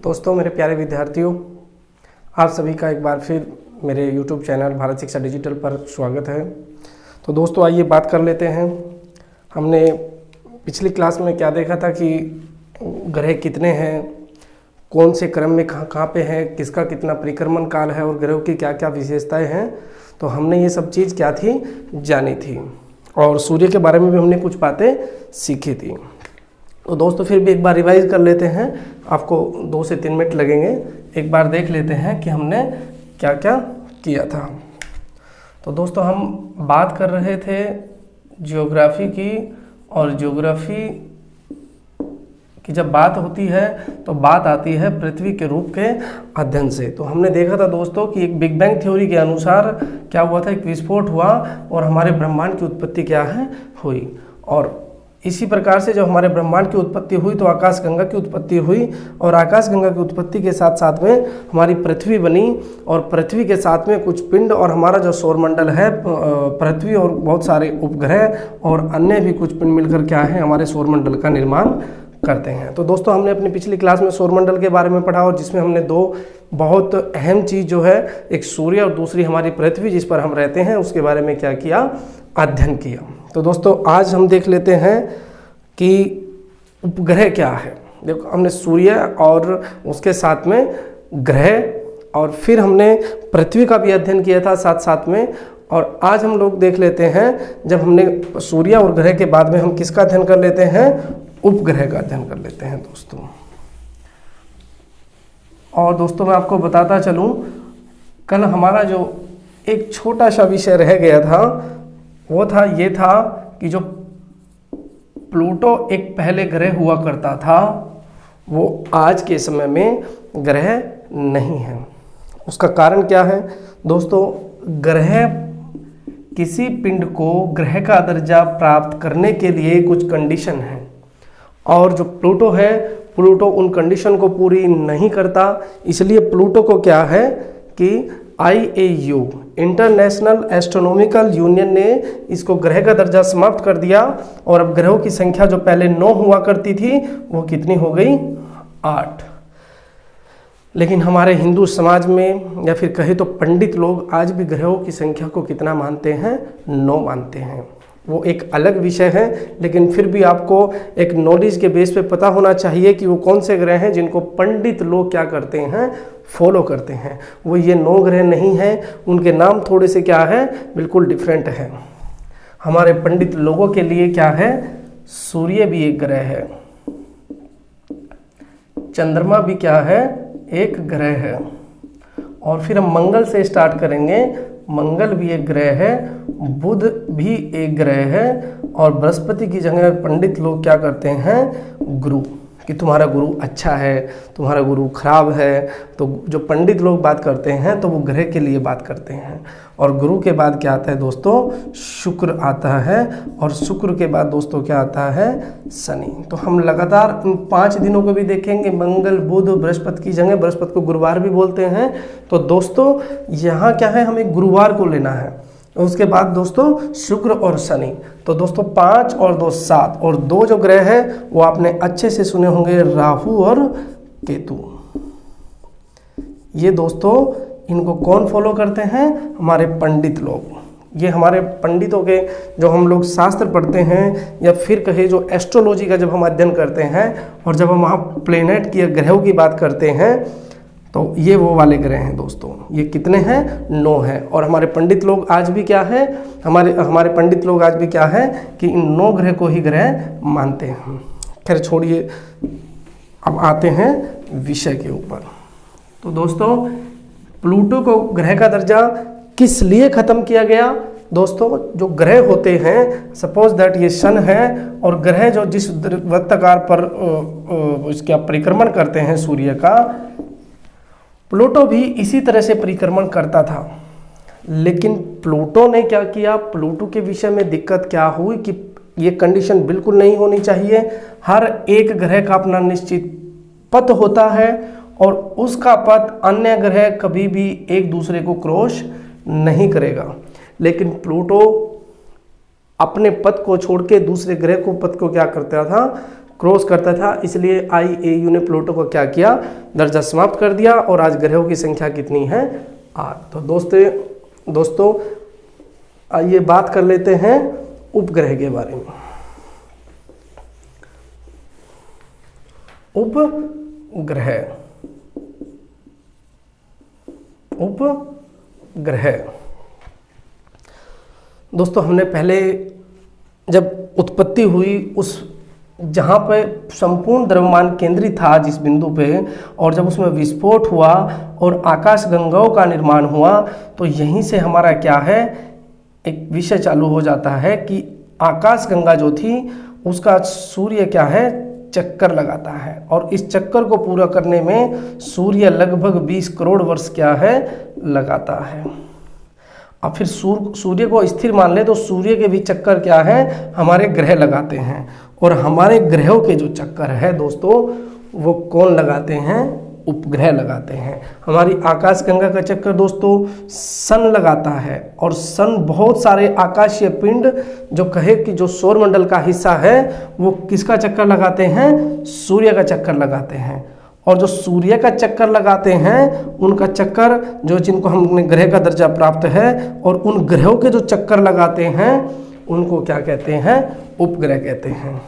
दोस्तों, मेरे प्यारे विद्यार्थियों, आप सभी का एक बार फिर मेरे YouTube चैनल भारत शिक्षा डिजिटल पर स्वागत है। तो दोस्तों, आइए बात कर लेते हैं। हमने पिछली क्लास में क्या देखा था कि ग्रह कितने हैं, कौन से क्रम में कहाँ पे हैं, किसका कितना परिक्रमण काल है और ग्रहों की क्या क्या विशेषताएं हैं। तो हमने ये सब चीज़ क्या थी, जानी थी, और सूर्य के बारे में भी हमने कुछ बातें सीखी थी। तो दोस्तों, फिर भी एक बार रिवाइज कर लेते हैं। आपको 2 से 3 मिनट लगेंगे। एक बार देख लेते हैं कि हमने क्या क्या किया था। तो दोस्तों, हम बात कर रहे थे ज्योग्राफी की, और ज्योग्राफी की जब बात होती है तो बात आती है पृथ्वी के रूप के अध्ययन से। तो हमने देखा था दोस्तों कि एक बिग बैंग थ्योरी के अनुसार क्या हुआ था, एक विस्फोट हुआ और हमारे ब्रह्मांड की उत्पत्ति क्या है, हुई। और इसी प्रकार से जब हमारे ब्रह्मांड की उत्पत्ति हुई तो आकाशगंगा की उत्पत्ति हुई, और आकाशगंगा की उत्पत्ति के साथ साथ में हमारी पृथ्वी बनी, और पृथ्वी के साथ में कुछ पिंड और हमारा जो सौरमंडल है, पृथ्वी और बहुत सारे उपग्रह और अन्य भी कुछ पिंड मिलकर क्या है, हमारे सौरमंडल का निर्माण करते हैं। तो दोस्तों, हमने अपनी पिछली क्लास में सौरमंडल के बारे में पढ़ा, और जिसमें हमने 2 बहुत अहम चीज़ जो है, एक सूर्य और दूसरी हमारी पृथ्वी जिस पर हम रहते हैं, उसके बारे में क्या किया, अध्ययन किया। तो दोस्तों, आज हम देख लेते हैं कि उपग्रह क्या है। देखो, हमने सूर्य और उसके साथ में ग्रह, और फिर हमने पृथ्वी का भी अध्ययन किया था साथ साथ में। और आज हम लोग देख लेते हैं, जब हमने सूर्य और ग्रह के बाद में हम किसका अध्ययन कर लेते हैं, उपग्रह का अध्ययन कर लेते हैं दोस्तों। और दोस्तों, मैं आपको बताता चलूं, कल हमारा जो एक छोटा सा विषय रह गया था वो था, ये था कि जो प्लूटो एक पहले ग्रह हुआ करता था, वो आज के समय में ग्रह नहीं है। उसका कारण क्या है दोस्तों, ग्रह किसी पिंड को ग्रह का दर्जा प्राप्त करने के लिए कुछ कंडीशन है, और जो प्लूटो है, प्लूटो उन कंडीशन को पूरी नहीं करता। इसलिए प्लूटो को क्या है कि IAU इंटरनेशनल एस्ट्रोनॉमिकल यूनियन ने इसको ग्रह का दर्जा समाप्त कर दिया, और अब ग्रहों की संख्या जो पहले 9 हुआ करती थी वो कितनी हो गई, 8। लेकिन हमारे हिंदू समाज में, या फिर कहे तो पंडित लोग, आज भी ग्रहों की संख्या को कितना मानते हैं, 9 मानते हैं। वो एक अलग विषय है, लेकिन फिर भी आपको एक नॉलेज के बेस पे पता होना चाहिए कि वो कौन से ग्रह हैं जिनको पंडित लोग क्या करते हैं, फॉलो करते हैं। वो ये 9 ग्रह नहीं हैं, उनके नाम थोड़े से क्या है, बिल्कुल डिफरेंट है। हमारे पंडित लोगों के लिए क्या है, सूर्य भी एक ग्रह है, चंद्रमा भी क्या है, एक ग्रह है, और फिर हम मंगल से स्टार्ट करेंगे। मंगल भी एक ग्रह है, बुध भी एक ग्रह है, और बृहस्पति की जगह पंडित लोग क्या करते हैं, गुरु, कि तुम्हारा गुरु अच्छा है, तुम्हारा गुरु खराब है। तो जो पंडित लोग बात करते हैं तो वो ग्रह के लिए बात करते हैं। और गुरु के बाद क्या आता है दोस्तों, शुक्र आता है, और शुक्र के बाद दोस्तों क्या आता है, शनि। तो हम लगातार इन 5 दिनों को भी देखेंगे, मंगल बुध बृहस्पति की जगह, बृहस्पति को गुरुवार भी बोलते हैं। तो दोस्तों, यहाँ क्या है, हमें गुरुवार को लेना है। उसके बाद दोस्तों शुक्र और शनि। तो दोस्तों 5 और 2 7, और 2 जो ग्रह है वो आपने अच्छे से सुने होंगे, राहु और केतु। ये दोस्तों, इनको कौन फॉलो करते हैं, हमारे पंडित लोग। ये हमारे पंडितों के, जो हम लोग शास्त्र पढ़ते हैं, या फिर कहे जो एस्ट्रोलॉजी का जब हम अध्ययन करते हैं, और जब हम वहाँ प्लेनेट की, ग्रहों की बात करते हैं, तो ये वो वाले ग्रह हैं दोस्तों। ये कितने हैं, 9 हैं। और हमारे पंडित लोग आज भी क्या है, हमारे पंडित लोग आज भी क्या है कि इन 9 ग्रह को ही ग्रह मानते हैं। खैर छोड़िए, अब आते हैं विषय के ऊपर। तो दोस्तों, प्लूटो को ग्रह का दर्जा किस लिए ख़त्म किया गया दोस्तों। जो ग्रह होते हैं, सपोज दैट ये सन है, और ग्रह जो जिस वृत्ताकार पर इसका परिक्रमण करते हैं सूर्य का, प्लूटो भी इसी तरह से परिक्रमण करता था। लेकिन प्लूटो ने क्या किया, प्लूटो के विषय में दिक्कत क्या हुई कि ये कंडीशन बिल्कुल नहीं होनी चाहिए। हर एक ग्रह का अपना निश्चित पथ होता है, और उसका पथ अन्य ग्रह कभी भी एक दूसरे को क्रॉस नहीं करेगा। लेकिन प्लूटो अपने पथ को छोड़ के दूसरे ग्रह को पथ को क्या करता था, क्रॉस करता था, इसलिए IAU ने प्लूटो को क्या किया, दर्जा समाप्त कर दिया। और आज ग्रहों की संख्या कितनी है, 8। तो दोस्तों आइए बात कर लेते हैं उपग्रह के बारे में। उपग्रह दोस्तों, हमने पहले जब उत्पत्ति हुई उस जहाँ पे संपूर्ण द्रव्यमान केंद्रित था जिस बिंदु पे, और जब उसमें विस्फोट हुआ और आकाश गंगाओं का निर्माण हुआ, तो यहीं से हमारा क्या है, एक विषय चालू हो जाता है कि आकाश गंगा जो थी उसका सूर्य क्या है, चक्कर लगाता है। और इस चक्कर को पूरा करने में सूर्य लगभग 20 करोड़ वर्ष क्या है, लगाता है। अब फिर सूर्य को स्थिर मान ले तो सूर्य के भी चक्कर क्या है, हमारे ग्रह लगाते हैं। और हमारे ग्रहों के जो चक्कर है दोस्तों, वो कौन लगाते हैं, उपग्रह लगाते हैं। हमारी आकाशगंगा का चक्कर दोस्तों सन लगाता है, और सन बहुत सारे आकाशीय पिंड जो कहे कि जो सौरमंडल का हिस्सा है वो किसका चक्कर लगाते हैं, सूर्य का चक्कर लगाते हैं। और जो सूर्य का चक्कर लगाते हैं उनका चक्कर जो जिनको हमने ग्रह का दर्जा प्राप्त है, और उन ग्रहों के जो चक्कर लगाते हैं उनको क्या कहते हैं, उपग्रह कहते हैं।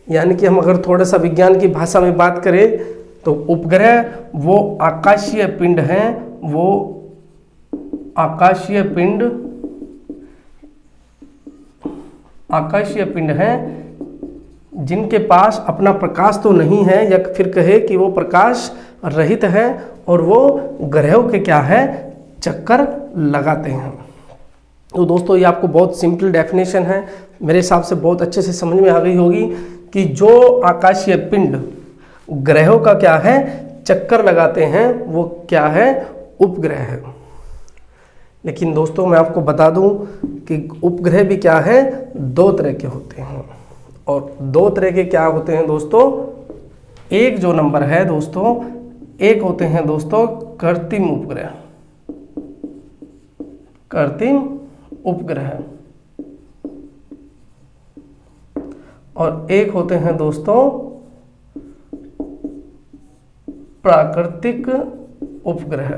यानी कि हम अगर थोड़ा सा विज्ञान की भाषा में बात करें तो उपग्रह वो आकाशीय पिंड हैं, वो आकाशीय पिंड हैं जिनके पास अपना प्रकाश तो नहीं है, या फिर कहे कि वो प्रकाश रहित है, और वो ग्रहों के क्या है, चक्कर लगाते हैं। तो दोस्तों ये आपको बहुत सिंपल डेफिनेशन है, मेरे हिसाब से बहुत अच्छे से समझ में आ गई होगी कि जो आकाशीय पिंड ग्रहों का क्या है, चक्कर लगाते हैं, वो क्या है, उपग्रह है। लेकिन दोस्तों मैं आपको बता दूं कि उपग्रह भी क्या है, 2 तरह के होते हैं। और 2 तरह के क्या होते हैं दोस्तों, एक जो नंबर है दोस्तों, एक होते हैं दोस्तों कृत्रिम उपग्रह, और एक होते हैं दोस्तों प्राकृतिक उपग्रह।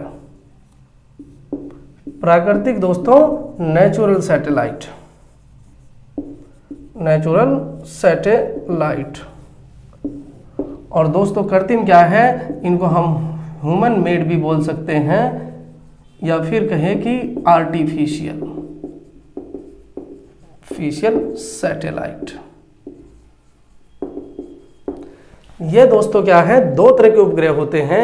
प्राकृतिक दोस्तों नेचुरल सैटेलाइट। और दोस्तों कृत्रिम क्या है, इनको हम ह्यूमन मेड भी बोल सकते हैं, या फिर कहें कि आर्टिफिशियल सैटेलाइट। ये दोस्तों क्या है, 2 तरह के उपग्रह होते हैं।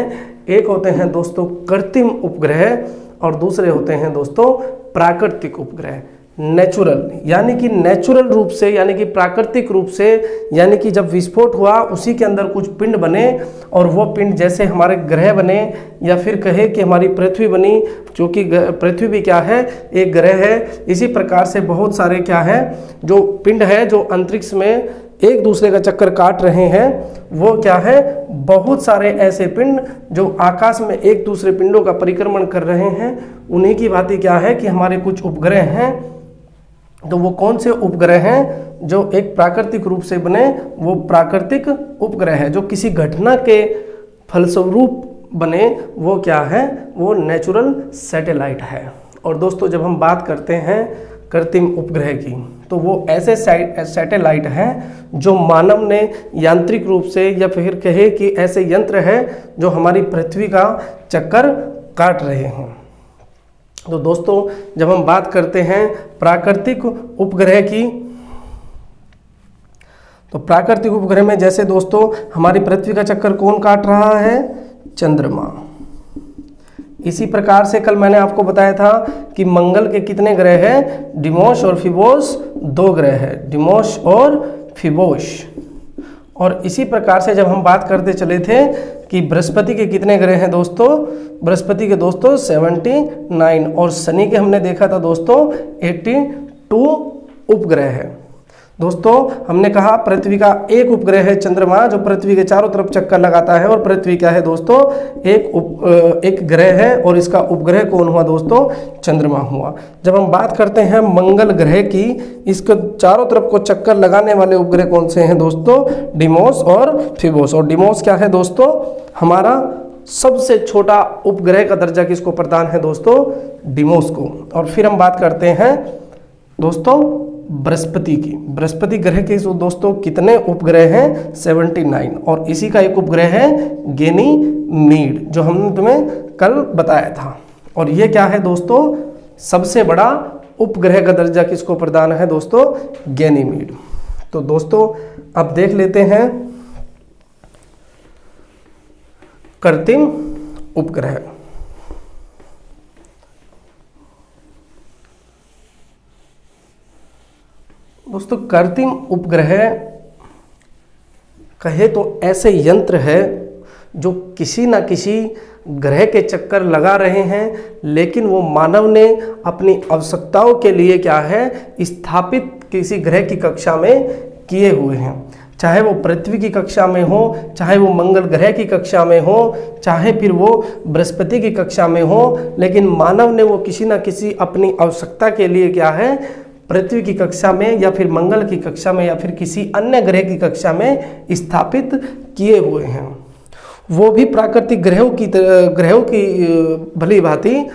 एक होते हैं दोस्तों कृत्रिम उपग्रह, और दूसरे होते हैं दोस्तों प्राकृतिक उपग्रह। नेचुरल यानी कि नेचुरल रूप से, यानी कि प्राकृतिक रूप से, यानी कि जब विस्फोट हुआ उसी के अंदर कुछ पिंड बने, और वो पिंड जैसे हमारे ग्रह बने, या फिर कहे कि हमारी पृथ्वी बनी, क्योंकि पृथ्वी भी क्या है, एक ग्रह है। इसी प्रकार से बहुत सारे क्या है, जो पिंड है जो अंतरिक्ष में एक दूसरे का चक्कर काट रहे हैं, वो क्या है, बहुत सारे ऐसे पिंड जो आकाश में एक दूसरे पिंडों का परिक्रमण कर रहे हैं। उन्हीं की भांति क्या है कि हमारे कुछ उपग्रह हैं। तो वो कौन से उपग्रह हैं, जो एक प्राकृतिक रूप से बने, वो प्राकृतिक उपग्रह है। जो किसी घटना के फलस्वरूप बने, वो क्या है, वो नेचुरल सैटेलाइट है। और दोस्तों जब हम बात करते हैं कृत्रिम उपग्रह की, तो वो ऐसे सैटेलाइट हैं जो मानव ने यांत्रिक रूप से, या फिर कहे कि ऐसे यंत्र है जो हमारी पृथ्वी का चक्कर काट रहे हैं। तो दोस्तों जब हम बात करते हैं प्राकृतिक उपग्रह की, तो प्राकृतिक उपग्रह में जैसे दोस्तों हमारी पृथ्वी का चक्कर कौन काट रहा है, चंद्रमा। इसी प्रकार से कल मैंने आपको बताया था कि मंगल के कितने ग्रह हैं, डिमोस और फिबोस, 2 ग्रह है, डिमोस और फिबोस। और इसी प्रकार से जब हम बात करते चले थे कि बृहस्पति के कितने ग्रह हैं दोस्तों, बृहस्पति के दोस्तों 79, और शनि के हमने देखा था दोस्तों 82 उपग्रह है। दोस्तों हमने कहा पृथ्वी का एक उपग्रह है चंद्रमा, जो पृथ्वी के चारों तरफ चक्कर लगाता है, और पृथ्वी क्या है दोस्तों, एक ग्रह है, और इसका उपग्रह कौन हुआ दोस्तों, चंद्रमा हुआ। जब हम बात करते हैं मंगल ग्रह की, इसके चारों तरफ को चक्कर लगाने वाले उपग्रह कौन से हैं दोस्तों, डिमोस और फिबोस। और डिमोस क्या है दोस्तों, हमारा सबसे छोटा उपग्रह का दर्जा किसको प्रदान है दोस्तों, डिमोस को। और फिर हम बात करते हैं दोस्तों बृहस्पति की। बृहस्पति ग्रह के दोस्तों कितने उपग्रह हैं, 79, और इसी का एक उपग्रह है गैनीमीड, जो हमने तुम्हें कल बताया था। और ये क्या है दोस्तों, सबसे बड़ा उपग्रह का दर्जा किसको प्रदान है दोस्तों, गैनीमीड। तो दोस्तों अब देख लेते हैं कृत्रिम उपग्रह। दोस्तों कृत्रिम उपग्रह कहे तो ऐसे यंत्र है जो किसी न किसी ग्रह के चक्कर लगा रहे हैं, लेकिन वो मानव ने अपनी आवश्यकताओं के लिए क्या है, स्थापित किसी ग्रह की कक्षा में किए हुए हैं। चाहे वो पृथ्वी की कक्षा में हो, चाहे वो मंगल ग्रह की कक्षा में हो, चाहे फिर वो बृहस्पति की कक्षा में हो, लेकिन मानव ने वो किसी न किसी अपनी आवश्यकता के लिए क्या है, पृथ्वी की कक्षा में या फिर मंगल की कक्षा में या फिर किसी अन्य ग्रह की कक्षा में स्थापित किए हुए हैं। वो भी प्राकृतिक ग्रहों की भली भांति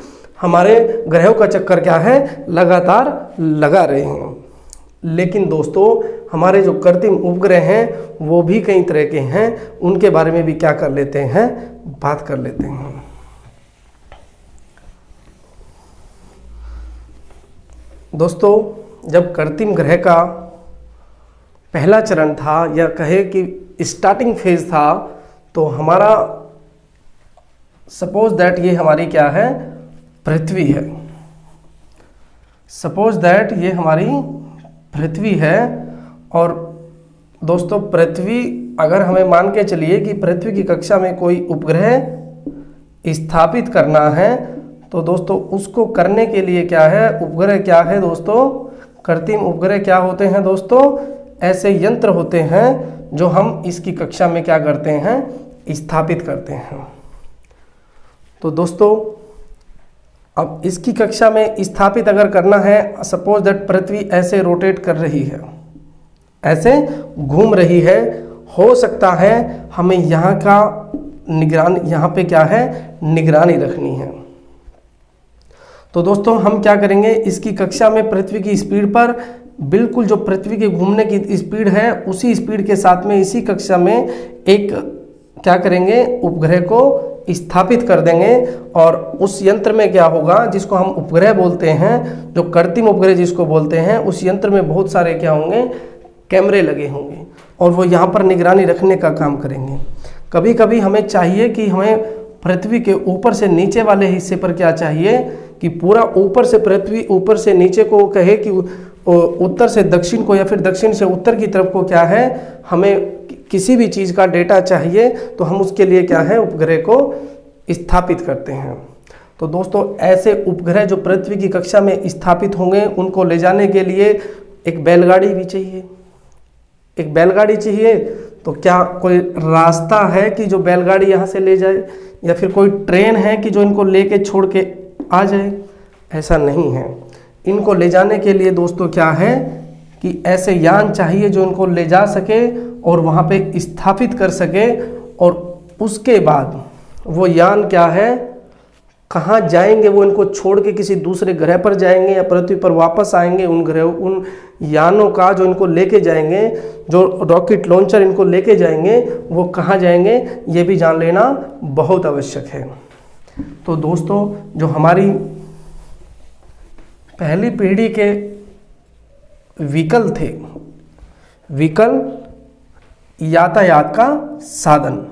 हमारे ग्रहों का चक्कर क्या है, लगातार लगा रहे हैं। लेकिन दोस्तों हमारे जो कृत्रिम उपग्रह हैं वो भी कई तरह के हैं, उनके बारे में भी क्या कर लेते हैं, बात कर लेते हैं। दोस्तों जब कृत्रिम ग्रह का पहला चरण था, या कहे कि स्टार्टिंग फेज था, तो हमारा सपोज दैट ये हमारी क्या है, पृथ्वी है। सपोज दैट ये हमारी पृथ्वी है। और दोस्तों पृथ्वी, अगर हमें मान के चलिए कि पृथ्वी की कक्षा में कोई उपग्रह स्थापित करना है, तो दोस्तों उसको करने के लिए क्या है, उपग्रह क्या है दोस्तों, कृत्रिम उपग्रह क्या होते हैं दोस्तों, ऐसे यंत्र होते हैं जो हम इसकी कक्षा में क्या करते हैं, स्थापित करते हैं। तो दोस्तों अब इसकी कक्षा में स्थापित अगर करना है, सपोज दैट पृथ्वी ऐसे रोटेट कर रही है, ऐसे घूम रही है, हो सकता है हमें यहाँ का निगरानी, यहाँ पे क्या है, निगरानी रखनी है। तो दोस्तों हम क्या करेंगे, इसकी कक्षा में पृथ्वी की स्पीड पर बिल्कुल जो पृथ्वी के घूमने की स्पीड है, उसी स्पीड के साथ में इसी कक्षा में एक क्या करेंगे, उपग्रह को स्थापित कर देंगे। और उस यंत्र में क्या होगा, जिसको हम उपग्रह बोलते हैं, जो कृत्रिम उपग्रह जिसको बोलते हैं, उस यंत्र में बहुत सारे क्या होंगे, कैमरे लगे होंगे, और वो यहाँ पर निगरानी रखने का काम करेंगे। कभी कभी हमें चाहिए कि हमें पृथ्वी के ऊपर से नीचे वाले हिस्से पर क्या चाहिए, कि पूरा ऊपर से पृथ्वी ऊपर से नीचे को कहे कि उत्तर से दक्षिण को या फिर दक्षिण से उत्तर की तरफ को क्या है, हमें किसी भी चीज़ का डेटा चाहिए, तो हम उसके लिए क्या है, उपग्रह को स्थापित करते हैं। तो दोस्तों ऐसे उपग्रह जो पृथ्वी की कक्षा में स्थापित होंगे, उनको ले जाने के लिए एक बैलगाड़ी भी चाहिए। एक बैलगाड़ी चाहिए, तो क्या कोई रास्ता है कि जो बैलगाड़ी यहाँ से ले जाए, या फिर कोई ट्रेन है कि जो इनको लेके छोड़ के आ जाए? ऐसा नहीं है। इनको ले जाने के लिए दोस्तों क्या है कि ऐसे यान चाहिए जो इनको ले जा सके और वहाँ पे स्थापित कर सके, और उसके बाद वो यान क्या है, कहाँ जाएंगे, वो इनको छोड़ के किसी दूसरे ग्रह पर जाएंगे या पृथ्वी पर वापस आएंगे, उन यानों का जो इनको लेके जाएंगे, जो रॉकेट लॉन्चर इनको लेके जाएंगे, वो कहाँ जाएंगे, ये भी जान लेना बहुत आवश्यक है। तो दोस्तों जो हमारी पहली पीढ़ी के व्हीकल थे, व्हीकल यातायात का साधन,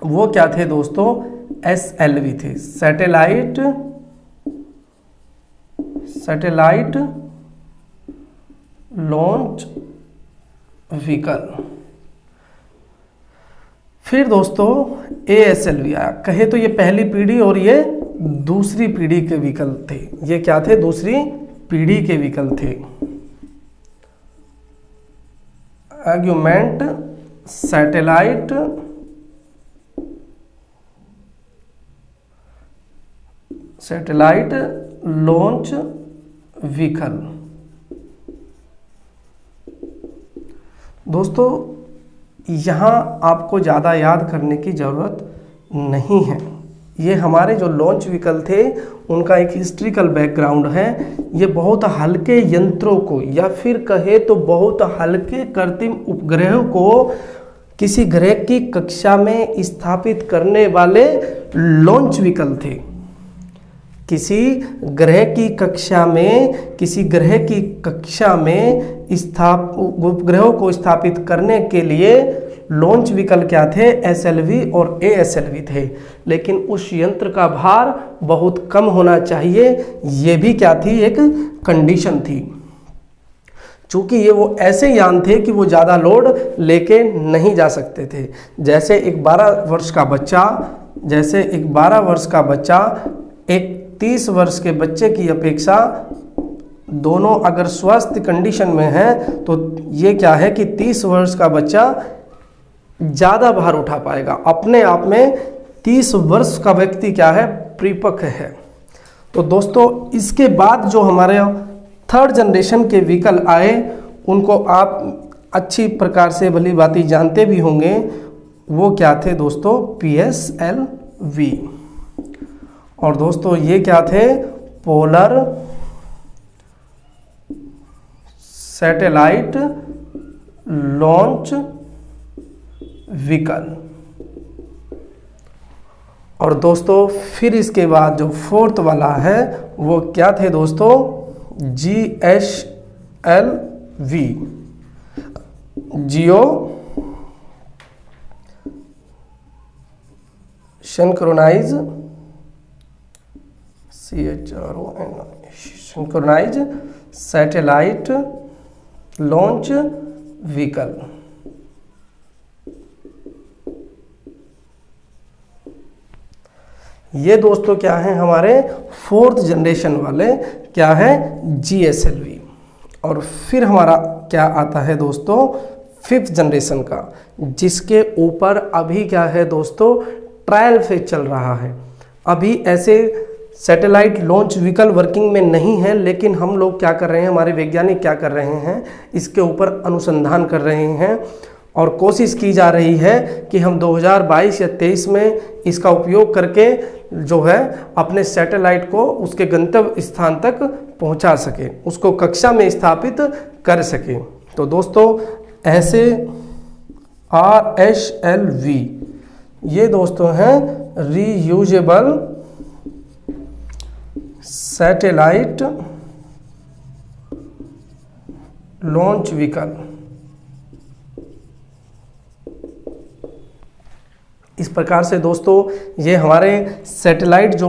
वो क्या थे दोस्तों, SLV थे, सैटेलाइट लॉन्च व्हीकल। फिर दोस्तों ASLV आया। कहे तो ये पहली पीढ़ी और ये दूसरी पीढ़ी के व्हीकल थे। ये क्या थे, दूसरी पीढ़ी के व्हीकल थे। Argument satellite launch vehicle. दोस्तों यहाँ आपको ज़्यादा याद करने की ज़रूरत नहीं है। ये हमारे जो लॉन्च व्हीकल थे उनका एक हिस्ट्रिकल बैकग्राउंड है। ये बहुत हल्के यंत्रों को या फिर कहे तो बहुत हल्के कृत्रिम उपग्रह को किसी ग्रह की कक्षा में स्थापित करने वाले लॉन्च व्हीकल थे। किसी ग्रह की कक्षा में उपग्रहों को स्थापित करने के लिए लॉन्च व्हीकल क्या थे, SLV और ASLV थे। लेकिन उस यंत्र का भार बहुत कम होना चाहिए, ये भी क्या थी, एक कंडीशन थी। चूँकि ये वो ऐसे यान थे कि वो ज़्यादा लोड लेके नहीं जा सकते थे। जैसे एक 12 वर्ष का बच्चा एक 30 वर्ष के बच्चे की अपेक्षा दोनों अगर स्वस्थ कंडीशन में है तो ये क्या है कि 30 वर्ष का बच्चा ज़्यादा भार उठा पाएगा। अपने आप में 30 वर्ष का व्यक्ति क्या है, परिपक्व है। तो दोस्तों इसके बाद जो हमारे थर्ड जनरेशन के व्हीकल आए उनको आप अच्छी प्रकार से भली भांति जानते भी होंगे। वो क्या थे दोस्तों, PSLV। और दोस्तों ये क्या थे, पोलर सैटेलाइट लॉन्च व्हीकल। और दोस्तों फिर इसके बाद जो फोर्थ वाला है वो क्या थे दोस्तों, GSLV, geo synchronize synchronize satellite launch vehicle. ये दोस्तों क्या है, हमारे फोर्थ जनरेशन वाले क्या है, GSLV। और फिर हमारा क्या आता है दोस्तों, फिफ्थ जनरेशन का, जिसके ऊपर अभी क्या है दोस्तों, ट्रायल फेज चल रहा है। अभी ऐसे सैटेलाइट लॉन्च व्हीकल वर्किंग में नहीं है, लेकिन हम लोग क्या कर रहे हैं, हमारे वैज्ञानिक क्या कर रहे हैं, इसके ऊपर अनुसंधान कर रहे हैं और कोशिश की जा रही है कि हम 2022 या 23 में इसका उपयोग करके जो है अपने सैटेलाइट को उसके गंतव्य स्थान तक पहुंचा सके, उसको कक्षा में स्थापित कर सके। तो दोस्तों ऐसे RSLV ये दोस्तों हैं रीयूजेबल सैटेलाइट लॉन्च व्हीकल। इस प्रकार से दोस्तों ये हमारे सैटेलाइट जो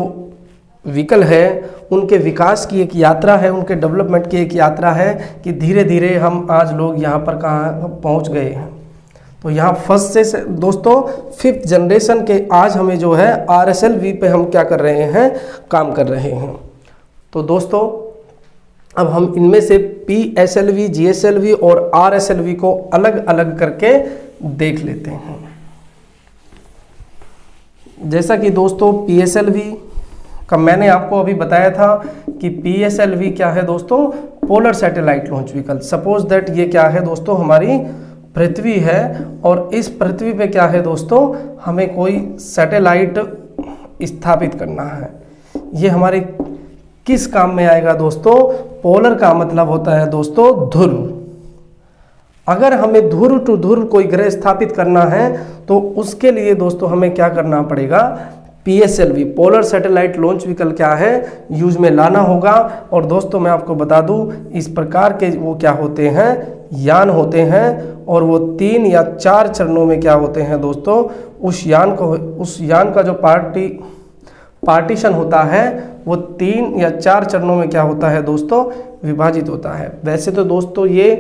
व्हीकल है उनके विकास की एक यात्रा है, उनके डेवलपमेंट की एक यात्रा है कि धीरे धीरे हम आज लोग यहाँ पर कहाँ पहुँच गए हैं। तो यहाँ फर्स्ट से दोस्तों फिफ्थ जनरेशन के आज हमें जो है RSLV पे हम क्या कर रहे हैं, काम कर रहे हैं। तो दोस्तों अब हम इनमें से PSLV, GSLV और RSLV को अलग अलग करके देख लेते हैं। जैसा कि दोस्तों PSLV का मैंने आपको अभी बताया था कि PSLV क्या है दोस्तों, polar satellite launch vehicle. Suppose that ये क्या है दोस्तों, हमारी पृथ्वी है और इस पृथ्वी पे क्या है दोस्तों, हमें कोई सैटेलाइट स्थापित करना है। ये हमारे किस काम में आएगा दोस्तों, पोलर का मतलब होता है दोस्तों ध्रुव। अगर हमें ध्रुव टू ध्रुव कोई ग्रह स्थापित करना है तो उसके लिए दोस्तों हमें क्या करना पड़ेगा, PSLV polar satellite launch vehicle क्या है, यूज में लाना होगा। और दोस्तों मैं आपको बता दूं इस प्रकार के वो क्या होते हैं, यान होते हैं और वो 3 या 4 चरणों में क्या होते हैं दोस्तों, उस यान का जो पार्टीशन होता है वो 3 या 4 चरणों में क्या होता है दोस्तों, विभाजित होता है। वैसे तो दोस्तों ये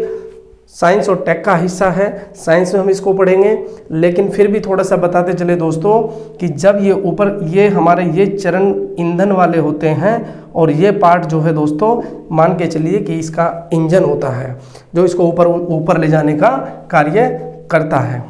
साइंस और टेक का हिस्सा है, साइंस में हम इसको पढ़ेंगे। लेकिन फिर भी थोड़ा सा बताते चले दोस्तों कि जब ये ऊपर ये हमारे ये चरण ईंधन वाले होते हैं और ये पार्ट जो है दोस्तों मान के चलिए कि इसका इंजन होता है जो इसको ऊपर ले जाने का कार्य करता है।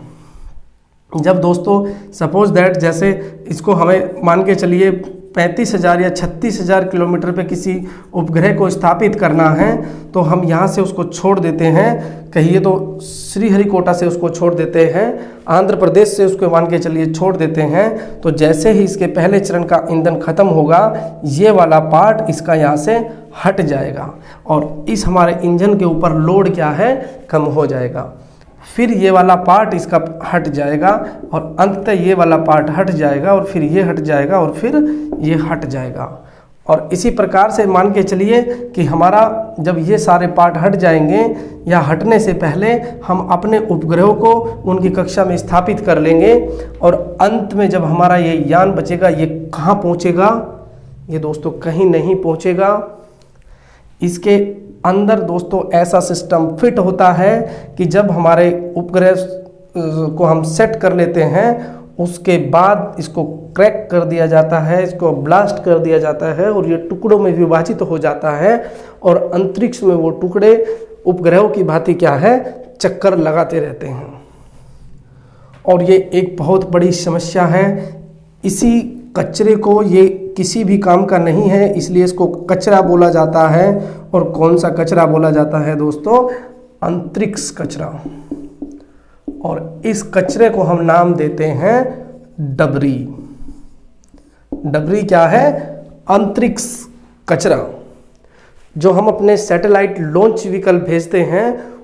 जब दोस्तों सपोज दैट जैसे इसको हमें मान के चलिए 35,000 या 36,000 किलोमीटर पे किसी उपग्रह को स्थापित करना है तो हम यहाँ से उसको छोड़ देते हैं, कहिए तो श्रीहरिकोटा से उसको छोड़ देते हैं, आंध्र प्रदेश से उसको मान के चलिए छोड़ देते हैं। तो जैसे ही इसके पहले चरण का ईंधन खत्म होगा ये वाला पार्ट इसका यहाँ से हट जाएगा और इस हमारे इंजन के ऊपर लोड क्या है कम हो जाएगा। फिर ये वाला पार्ट इसका हट जाएगा और अंततः ये वाला पार्ट हट जाएगा और फिर ये हट जाएगा और फिर ये हट जाएगा। और इसी प्रकार से मान के चलिए कि हमारा जब ये सारे पार्ट हट जाएंगे या हटने से पहले हम अपने उपग्रहों को उनकी कक्षा में स्थापित कर लेंगे और अंत में जब हमारा ये यान बचेगा ये कहाँ पहुँचेगा? ये दोस्तों कहीं नहीं पहुँचेगा। इसके अंदर दोस्तों ऐसा सिस्टम फिट होता है कि जब हमारे उपग्रह को हम सेट कर लेते हैं उसके बाद इसको क्रैक कर दिया जाता है, इसको ब्लास्ट कर दिया जाता है और ये टुकड़ों में विभाजित हो जाता है और अंतरिक्ष में वो टुकड़े उपग्रहों की भांति क्या है चक्कर लगाते रहते हैं। और ये एक बहुत बड़ी समस्या है। इसी कचरे को ये किसी भी काम का नहीं है इसलिए इसको कचरा बोला जाता है। और कौन सा कचरा बोला जाता है दोस्तों? अंतरिक्ष कचरा। और इस कचरे को हम नाम देते हैं डबरी। डबरी क्या है? अंतरिक्ष कचरा। जो हम अपने सैटेलाइट लॉन्च व्हीकल भेजते हैं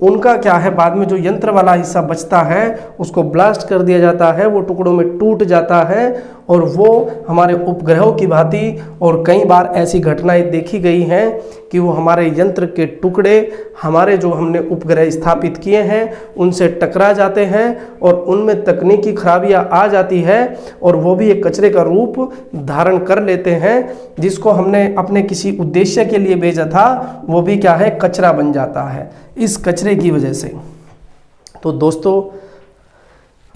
उनका क्या है बाद में जो यंत्र वाला हिस्सा बचता है उसको ब्लास्ट कर दिया जाता है, वो टुकड़ों में टूट जाता है और वो हमारे उपग्रहों की भांति। और कई बार ऐसी घटनाएं देखी गई हैं कि वो हमारे यंत्र के टुकड़े हमारे जो हमने उपग्रह स्थापित किए हैं उनसे टकरा जाते हैं और उनमें तकनीकी खराबियां आ जाती है और वो भी एक कचरे का रूप धारण कर लेते हैं। जिसको हमने अपने किसी उद्देश्य के लिए भेजा था वो भी क्या है कचरा बन जाता है इस कचरे की वजह से। तो दोस्तों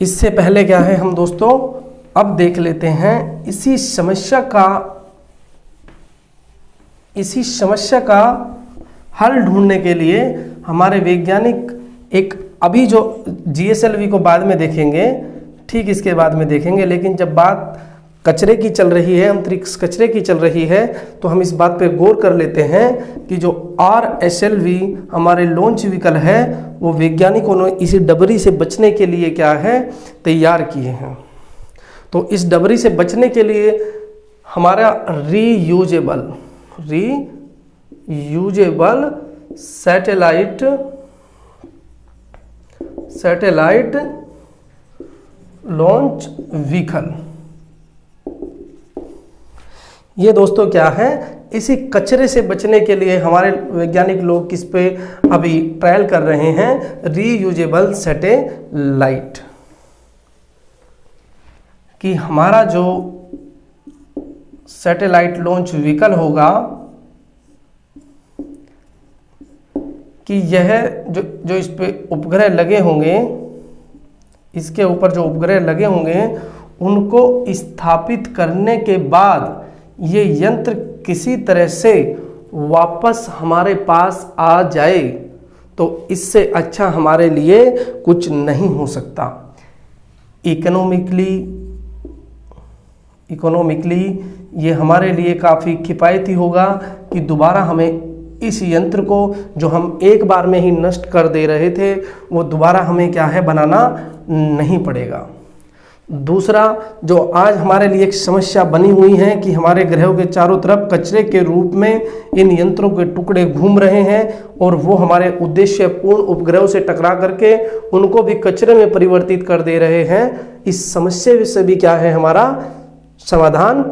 इससे पहले क्या है हम दोस्तों अब देख लेते हैं इसी समस्या का हल ढूंढने के लिए हमारे वैज्ञानिक एक अभी जो GSLV को बाद में देखेंगे, ठीक इसके बाद में देखेंगे, लेकिन जब बात कचरे की चल रही है, अंतरिक्ष कचरे की चल रही है तो हम इस बात पे गौर कर लेते हैं कि जो RSLV हमारे लॉन्च व्हीकल है वो वैज्ञानिकों ने इसी डबरी से बचने के लिए क्या है तैयार किए हैं। तो इस डबरी से बचने के लिए हमारा रीयूजेबल सैटेलाइट लॉन्च व्हीकल, ये दोस्तों क्या है इसी कचरे से बचने के लिए हमारे वैज्ञानिक लोग किस पे अभी ट्रायल कर रहे हैं, रीयूजेबल सैटेलाइट। कि हमारा जो सैटेलाइट लॉन्च व्हीकल होगा कि यह जो इस पे उपग्रह लगे होंगे, इसके ऊपर जो उपग्रह लगे होंगे उनको स्थापित करने के बाद ये यंत्र किसी तरह से वापस हमारे पास आ जाए तो इससे अच्छा हमारे लिए कुछ नहीं हो सकता। इकोनॉमिकली ये हमारे लिए काफ़ी किफ़ायती होगा कि दोबारा हमें इस यंत्र को जो हम एक बार में ही नष्ट कर दे रहे थे वो दोबारा हमें क्या है बनाना नहीं पड़ेगा। दूसरा जो आज हमारे लिए एक समस्या बनी हुई है कि हमारे ग्रहों के चारों तरफ कचरे के रूप में इन यंत्रों के टुकड़े घूम रहे हैं और वो हमारे उद्देश्यपूर्ण उपग्रहों से टकरा करके उनको भी कचरे में परिवर्तित कर दे रहे हैं। इस समस्या से भी क्या है हमारा समाधान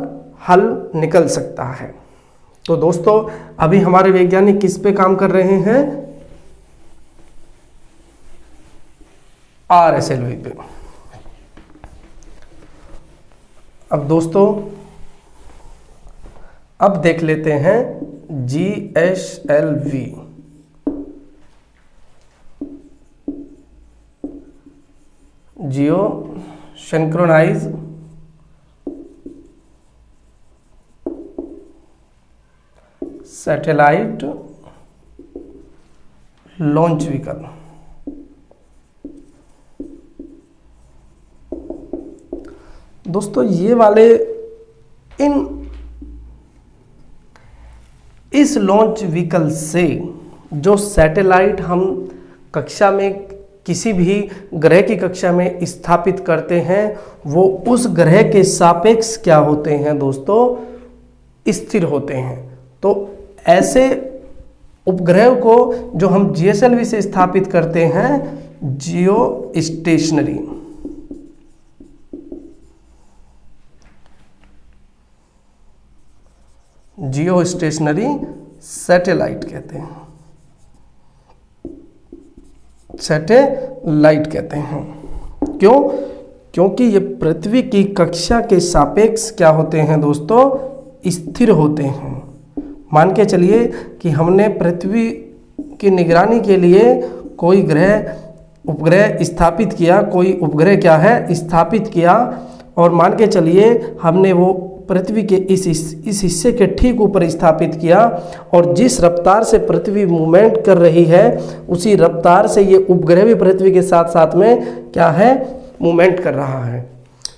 हल निकल सकता है। तो दोस्तों अभी हमारे वैज्ञानिक किस पे काम कर रहे हैं? RSLV पे। अब दोस्तों अब देख लेते हैं GSLV। Geo synchronise satellite launch vehicle. दोस्तों ये वाले इस लॉन्च व्हीकल से जो सैटेलाइट हम कक्षा में किसी भी ग्रह की कक्षा में स्थापित करते हैं वो उस ग्रह के सापेक्ष क्या होते हैं दोस्तों, स्थिर होते हैं। तो ऐसे उपग्रह को जो हम GSLV से स्थापित करते हैं जियो स्टेशनरी सैटेलाइट कहते हैं, सैटेलाइट कहते हैं। क्यों? क्योंकि ये पृथ्वी की कक्षा के सापेक्ष क्या होते हैं दोस्तों, स्थिर होते हैं। मान के चलिए कि हमने पृथ्वी की निगरानी के लिए कोई उपग्रह स्थापित किया, कोई उपग्रह क्या है स्थापित किया, और मान के चलिए हमने वो पृथ्वी के इस हिस्से के ठीक ऊपर स्थापित किया, और जिस रफ्तार से पृथ्वी मूवमेंट कर रही है उसी रफ्तार से ये उपग्रह भी पृथ्वी के साथ साथ में क्या है, मूवमेंट कर रहा है।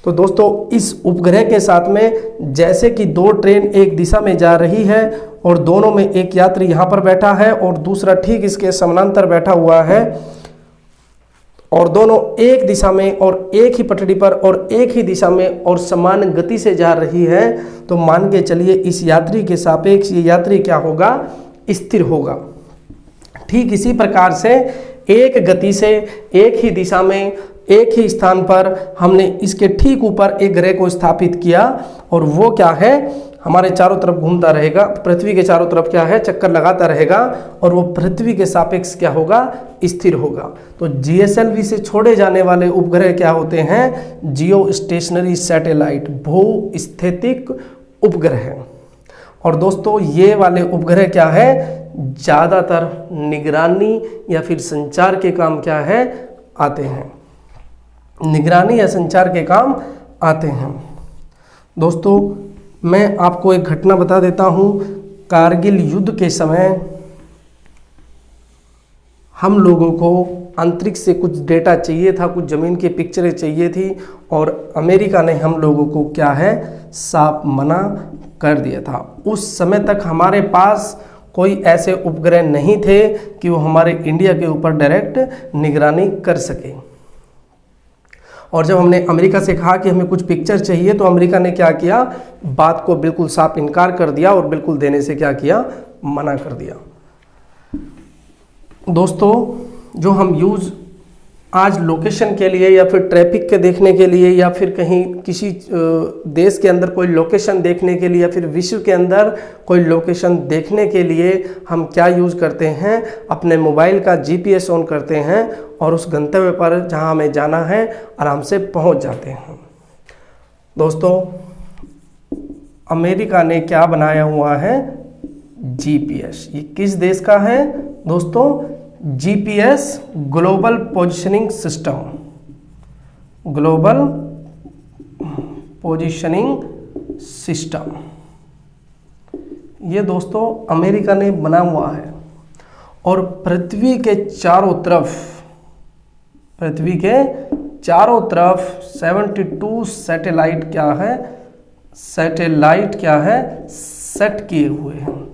तो दोस्तों इस उपग्रह के साथ में जैसे कि दो ट्रेन एक दिशा में जा रही है और दोनों में एक यात्री यहाँ पर बैठा है और दूसरा ठीक इसके समानांतर बैठा हुआ है, और दोनों एक दिशा में और एक ही पटरी पर और एक ही दिशा में और समान गति से जा रही है, तो मान के चलिए इस यात्री के सापेक्ष ये यात्री क्या होगा, स्थिर होगा। ठीक इसी प्रकार से एक गति से एक ही दिशा में एक ही स्थान पर हमने इसके ठीक ऊपर एक ग्रह को स्थापित किया, और वो क्या है, हमारे चारों तरफ घूमता रहेगा, पृथ्वी के चारों तरफ क्या है, चक्कर लगाता रहेगा, और वो पृथ्वी के सापेक्ष क्या होगा, स्थिर होगा। तो GSLV से छोड़े जाने वाले उपग्रह क्या होते हैं, जियो स्टेशनरी सैटेलाइट, भू स्थितिक उपग्रह। और दोस्तों ये वाले उपग्रह क्या है, ज़्यादातर निगरानी या फिर संचार के काम क्या है, आते हैं, निगरानी या संचार के काम आते हैं। दोस्तों मैं आपको एक घटना बता देता हूँ। कारगिल युद्ध के समय हम लोगों को अंतरिक्ष से कुछ डेटा चाहिए था, कुछ ज़मीन की पिक्चरें चाहिए थी, और अमेरिका ने हम लोगों को क्या है, साफ मना कर दिया था। उस समय तक हमारे पास कोई ऐसे उपग्रह नहीं थे कि वो हमारे इंडिया के ऊपर डायरेक्ट निगरानी कर सके। और जब हमने अमेरिका से कहा कि हमें कुछ पिक्चर चाहिए, तो अमेरिका ने क्या किया, बात को बिल्कुल साफ इनकार कर दिया और बिल्कुल देने से क्या किया, मना कर दिया। दोस्तों जो हम यूज़ आज लोकेशन के लिए या फिर ट्रैफिक के देखने के लिए या फिर कहीं किसी देश के अंदर कोई लोकेशन देखने के लिए या फिर विश्व के अंदर कोई लोकेशन देखने के लिए हम क्या यूज़ करते हैं, अपने मोबाइल का GPS ऑन करते हैं और उस गंतव्य पर जहां हमें जाना है आराम से पहुंच जाते हैं। दोस्तों अमेरिका ने क्या बनाया हुआ है, GPS। ये किस देश का है दोस्तों, GPS global positioning system, global positioning system, ये दोस्तों अमेरिका ने बना हुआ है। और पृथ्वी के चारों तरफ 72 सैटेलाइट क्या है, सेट किए हुए हैं,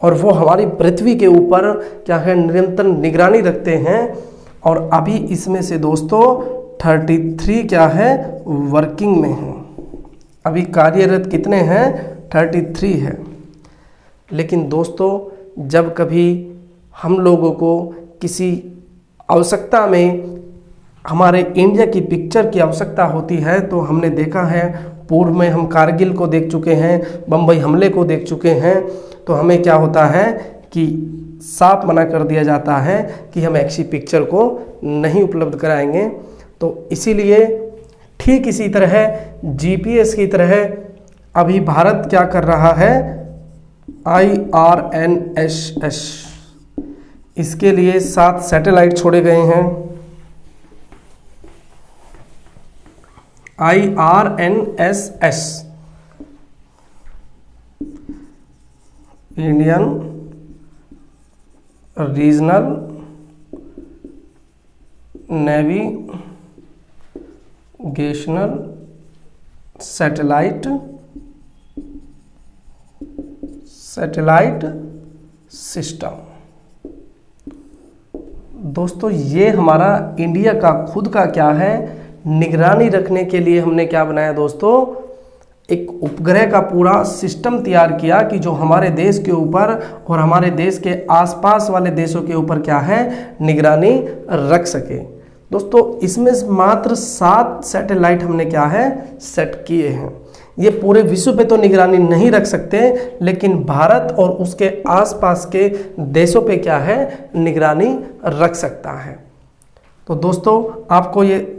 और वो हमारी पृथ्वी के ऊपर क्या है, निरंतर निगरानी रखते हैं। और अभी इसमें से दोस्तों 33 क्या है, वर्किंग में हैं। अभी कार्यरत कितने हैं, 33 है। लेकिन दोस्तों जब कभी हम लोगों को किसी आवश्यकता में हमारे इंडिया की पिक्चर की आवश्यकता होती है, तो हमने देखा है पूर्व में हम कारगिल को देख चुके हैं, बम्बई हमले को देख चुके हैं, तो हमें क्या होता है कि साफ मना कर दिया जाता है कि हम ऐसी पिक्चर को नहीं उपलब्ध कराएंगे। तो इसीलिए ठीक इसी तरह GPS की तरह अभी भारत क्या कर रहा है, IRNSS, इसके लिए 7 सैटेलाइट छोड़े गए हैं। IRNSS, Indian regional navigational satellite system. दोस्तों ये हमारा इंडिया का खुद का क्या है, निगरानी रखने के लिए हमने क्या बनाया दोस्तों, एक उपग्रह का पूरा सिस्टम तैयार किया कि जो हमारे देश के ऊपर और हमारे देश के आसपास वाले देशों के ऊपर क्या है, निगरानी रख सके। दोस्तों इसमें मात्र 7 सैटेलाइट हमने क्या है, सेट किए हैं। ये पूरे विश्व पे तो निगरानी नहीं रख सकते, लेकिन भारत और उसके आसपास के देशों पे क्या है, निगरानी रख सकता है। तो दोस्तों आपको ये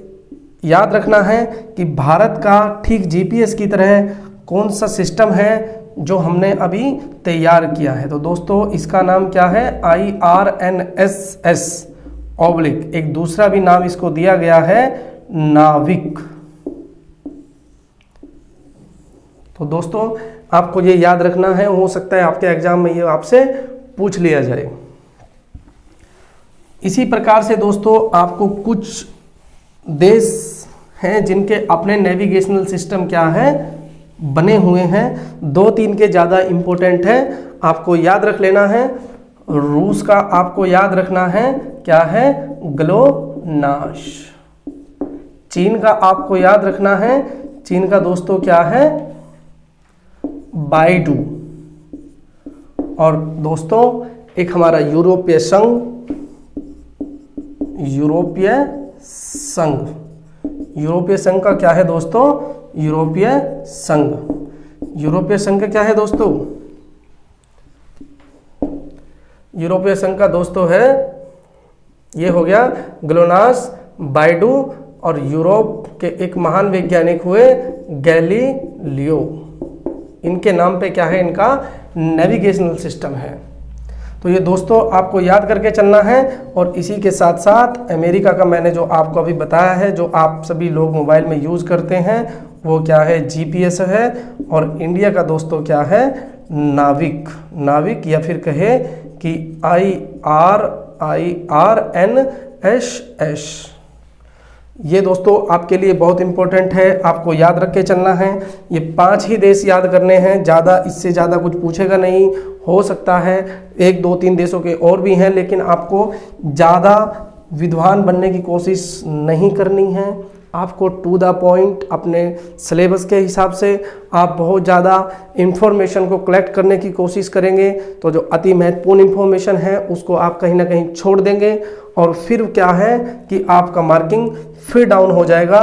याद रखना है कि भारत का ठीक जीपीएस की तरह कौन सा सिस्टम है जो हमने अभी तैयार किया है। तो दोस्तों इसका नाम क्या है, IRNSS ऑब्लिक, एक दूसरा भी नाम इसको दिया गया है नाविक। तो दोस्तों आपको ये याद रखना है, हो सकता है आपके एग्जाम में ये आपसे पूछ लिया जाए। इसी प्रकार से दोस्तों आपको कुछ देश हैं जिनके अपने नेविगेशनल सिस्टम क्या है, बने हुए हैं। 2-3 के ज़्यादा इम्पोर्टेंट है, आपको याद रख लेना है। रूस का आपको याद रखना है क्या है, ग्लोनास। चीन का आपको याद रखना है, चीन का दोस्तों क्या है, बाइडू। और दोस्तों एक हमारा यूरोपीय संघ का क्या है दोस्तों, यूरोपीय संघ क्या है दोस्तों, यूरोपीय संघ का दोस्तों है, ये हो गया ग्लोनास, बाइडू और यूरोप के एक महान वैज्ञानिक हुए गैलीलियो। इनके नाम पे क्या है, इनका नेविगेशनल सिस्टम है। तो ये दोस्तों आपको याद करके चलना है। और इसी के साथ साथ अमेरिका का मैंने जो आपको अभी बताया है, जो आप सभी लोग मोबाइल में यूज़ करते हैं, वो क्या है, जीपीएस है। और इंडिया का दोस्तों क्या है, नाविक या फिर कहे कि IRNSS। ये दोस्तों आपके लिए बहुत इंपॉर्टेंट है, आपको याद रख के चलना है। ये 5 ही देश याद करने हैं, ज़्यादा इससे ज़्यादा कुछ पूछेगा नहीं। हो सकता है 1, 2, 3 देशों के और भी हैं, लेकिन आपको ज़्यादा विद्वान बनने की कोशिश नहीं करनी है। आपको टू द पॉइंट अपने सिलेबस के हिसाब से आप बहुत ज़्यादा इन्फॉर्मेशन को कलेक्ट करने की कोशिश करेंगे, तो जो अति महत्वपूर्ण इन्फॉर्मेशन है उसको आप कहीं ना कहीं छोड़ देंगे। और फिर क्या है कि आपका मार्किंग फिर डाउन हो जाएगा,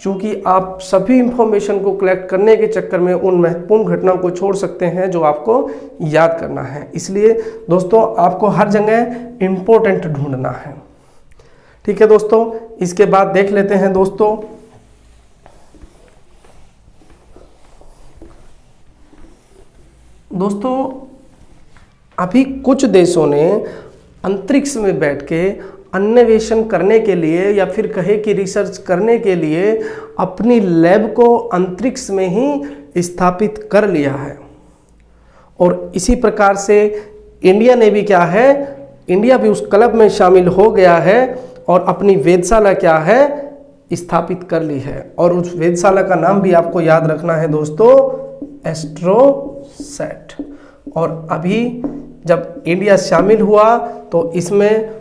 क्योंकि आप सभी इंफॉर्मेशन को कलेक्ट करने के चक्कर में उन महत्वपूर्ण घटनाओं को छोड़ सकते हैं जो आपको याद करना है। इसलिए दोस्तों आपको हर जगह इम्पोर्टेंट ढूंढना है। ठीक है दोस्तों, इसके बाद देख लेते हैं दोस्तों अभी कुछ देशों ने अंतरिक्ष में बैठ के अन्वेषण करने के लिए या फिर कहे कि रिसर्च करने के लिए अपनी लैब को अंतरिक्ष में ही स्थापित कर लिया है। और इसी प्रकार से इंडिया ने भी क्या है, इंडिया भी उस क्लब में शामिल हो गया है और अपनी वेधशाला क्या है, स्थापित कर ली है। और उस वेधशाला का नाम भी आपको याद रखना है दोस्तों, एस्ट्रोसैट। और अभी जब इंडिया शामिल हुआ तो इसमें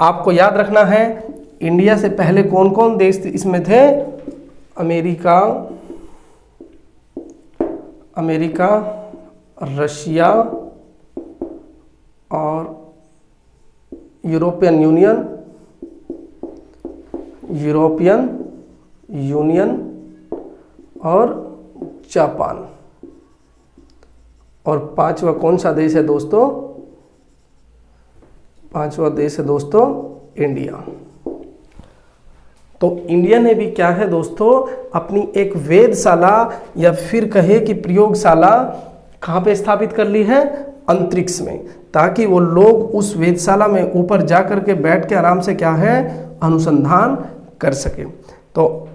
आपको याद रखना है, इंडिया से पहले कौन कौन देश इसमें थे, अमेरिका, रशिया और यूरोपियन यूनियन और जापान। और 5वां कौन सा देश है दोस्तों, 5वां देश है दोस्तों इंडिया। तो इंडिया ने भी क्या है दोस्तों, अपनी एक वेधशाला या फिर कहे कि प्रयोगशाला कहाँ पे स्थापित कर ली है, अंतरिक्ष में, ताकि वो लोग उस वेधशाला में ऊपर जा कर के बैठ के आराम से क्या है, अनुसंधान कर सके। तो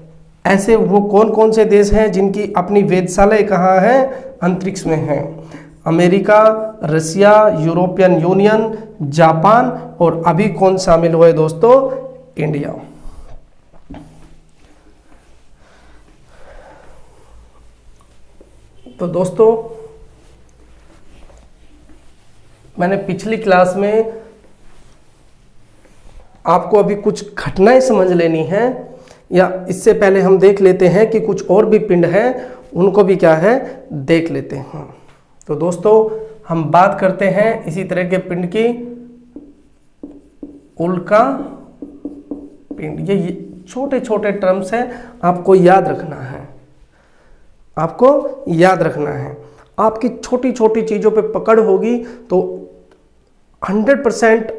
ऐसे वो कौन कौन से देश हैं जिनकी अपनी वेधशालाएं कहाँ हैं? अंतरिक्ष में हैं। अमेरिका, रसिया, यूरोपियन यूनियन, जापान और अभी कौन शामिल हुए दोस्तों? इंडिया। तो दोस्तों मैंने पिछली क्लास में आपको अभी कुछ घटनाएं समझ लेनी है, या इससे पहले हम देख लेते हैं कि कुछ और भी पिंड हैं, उनको भी क्या है देख लेते हैं। तो दोस्तों हम बात करते हैं इसी तरह के पिंड की, उल्का पिंड। ये छोटे छोटे टर्म्स हैं, आपको याद रखना है, आपको याद रखना है। आपकी छोटी छोटी चीज़ों पे पकड़ होगी तो 100%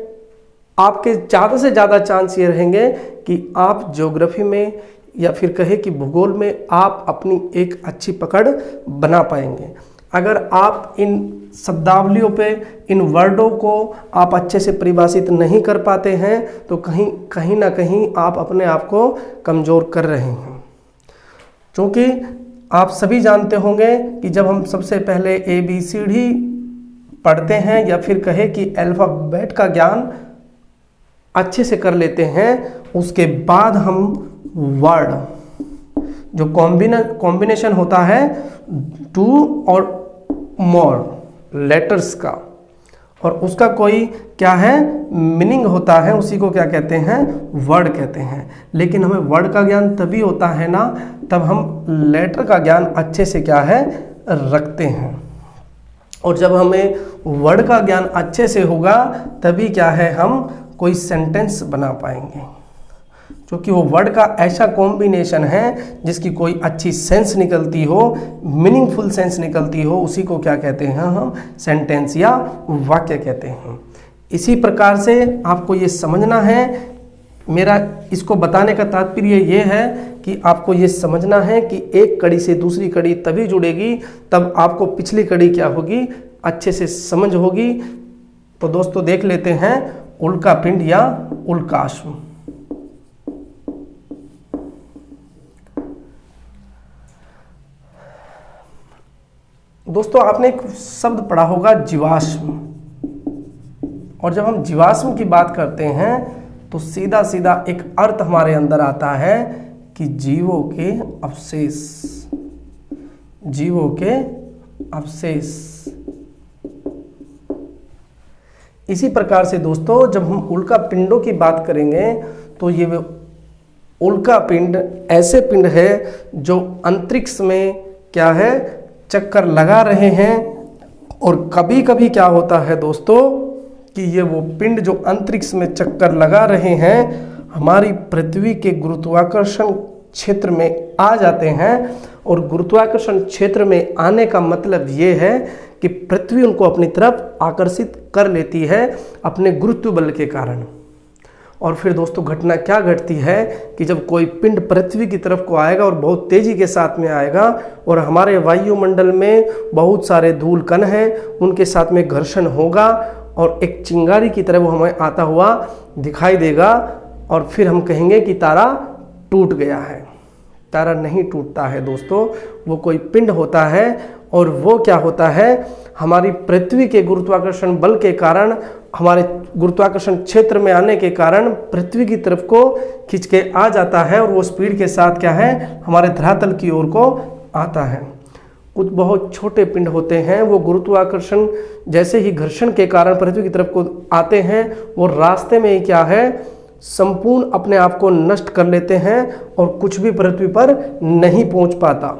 आपके ज़्यादा से ज़्यादा चांस ये रहेंगे कि आप ज्योग्राफी में या फिर कहे कि भूगोल में आप अपनी एक अच्छी पकड़ बना पाएंगे। अगर आप इन शब्दावलियों पे, इन वर्डों को आप अच्छे से परिभाषित नहीं कर पाते हैं तो कहीं ना कहीं आप अपने आप को कमज़ोर कर रहे हैं। क्योंकि आप सभी जानते होंगे कि जब हम सबसे पहले ABCD पढ़ते हैं या फिर कहे कि अल्फ़ाबेट का ज्ञान अच्छे से कर लेते हैं, उसके बाद हम वर्ड जो कॉम्बिनेशन होता है 2 और मोर लेटर्स का, और उसका कोई क्या है मीनिंग होता है, उसी को क्या कहते हैं? वर्ड कहते हैं। लेकिन हमें वर्ड का ज्ञान तभी होता है ना तब हम लेटर का ज्ञान अच्छे से क्या है रखते हैं। और जब हमें वर्ड का ज्ञान अच्छे से होगा तभी क्या है हम कोई सेंटेंस बना पाएंगे, क्योंकि वो वर्ड का ऐसा कॉम्बिनेशन है जिसकी कोई अच्छी सेंस निकलती हो, मीनिंगफुल सेंस निकलती हो, उसी को क्या कहते हैं हम? सेंटेंस या वाक्य कहते हैं। इसी प्रकार से आपको ये समझना है, मेरा इसको बताने का तात्पर्य ये है कि आपको ये समझना है कि एक कड़ी से दूसरी कड़ी तभी जुड़ेगी, तब आपको पिछली कड़ी क्या होगी अच्छे से समझ होगी। तो दोस्तों देख लेते हैं उल्का पिंड या उल्काश्म। दोस्तों आपने एक शब्द पढ़ा होगा जीवाश्म, और जब हम जीवाश्म की बात करते हैं तो सीधा सीधा एक अर्थ हमारे अंदर आता है कि जीवों के अवशेष, जीवों के अवशेष। इसी प्रकार से दोस्तों जब हम उल्का पिंडों की बात करेंगे तो ये उल्का पिंड ऐसे पिंड है जो अंतरिक्ष में क्या है चक्कर लगा रहे हैं। और कभी कभी क्या होता है दोस्तों कि ये वो पिंड जो अंतरिक्ष में चक्कर लगा रहे हैं हमारी पृथ्वी के गुरुत्वाकर्षण क्षेत्र में आ जाते हैं। और गुरुत्वाकर्षण क्षेत्र में आने का मतलब ये है कि पृथ्वी उनको अपनी तरफ आकर्षित कर लेती है अपने गुरुत्व बल के कारण। और फिर दोस्तों घटना क्या घटती है कि जब कोई पिंड पृथ्वी की तरफ को आएगा और बहुत तेज़ी के साथ में आएगा और हमारे वायुमंडल में बहुत सारे धूल कण हैं, उनके साथ में घर्षण होगा और एक चिंगारी की तरह वो हमें आता हुआ दिखाई देगा। और फिर हम कहेंगे कि तारा टूट गया है। तारा नहीं टूटता है दोस्तों, वो कोई पिंड होता है। और वो क्या होता है हमारी पृथ्वी के गुरुत्वाकर्षण बल के कारण, हमारे गुरुत्वाकर्षण क्षेत्र में आने के कारण पृथ्वी की तरफ को खींच के आ जाता है और वो स्पीड के साथ क्या है हमारे धरातल की ओर को आता है। कुछ बहुत छोटे पिंड होते हैं, वो गुरुत्वाकर्षण जैसे ही घर्षण के कारण पृथ्वी की तरफ को आते हैं वो रास्ते में ही क्या है संपूर्ण अपने आप को नष्ट कर लेते हैं और कुछ भी पृथ्वी पर नहीं पहुंच पाता।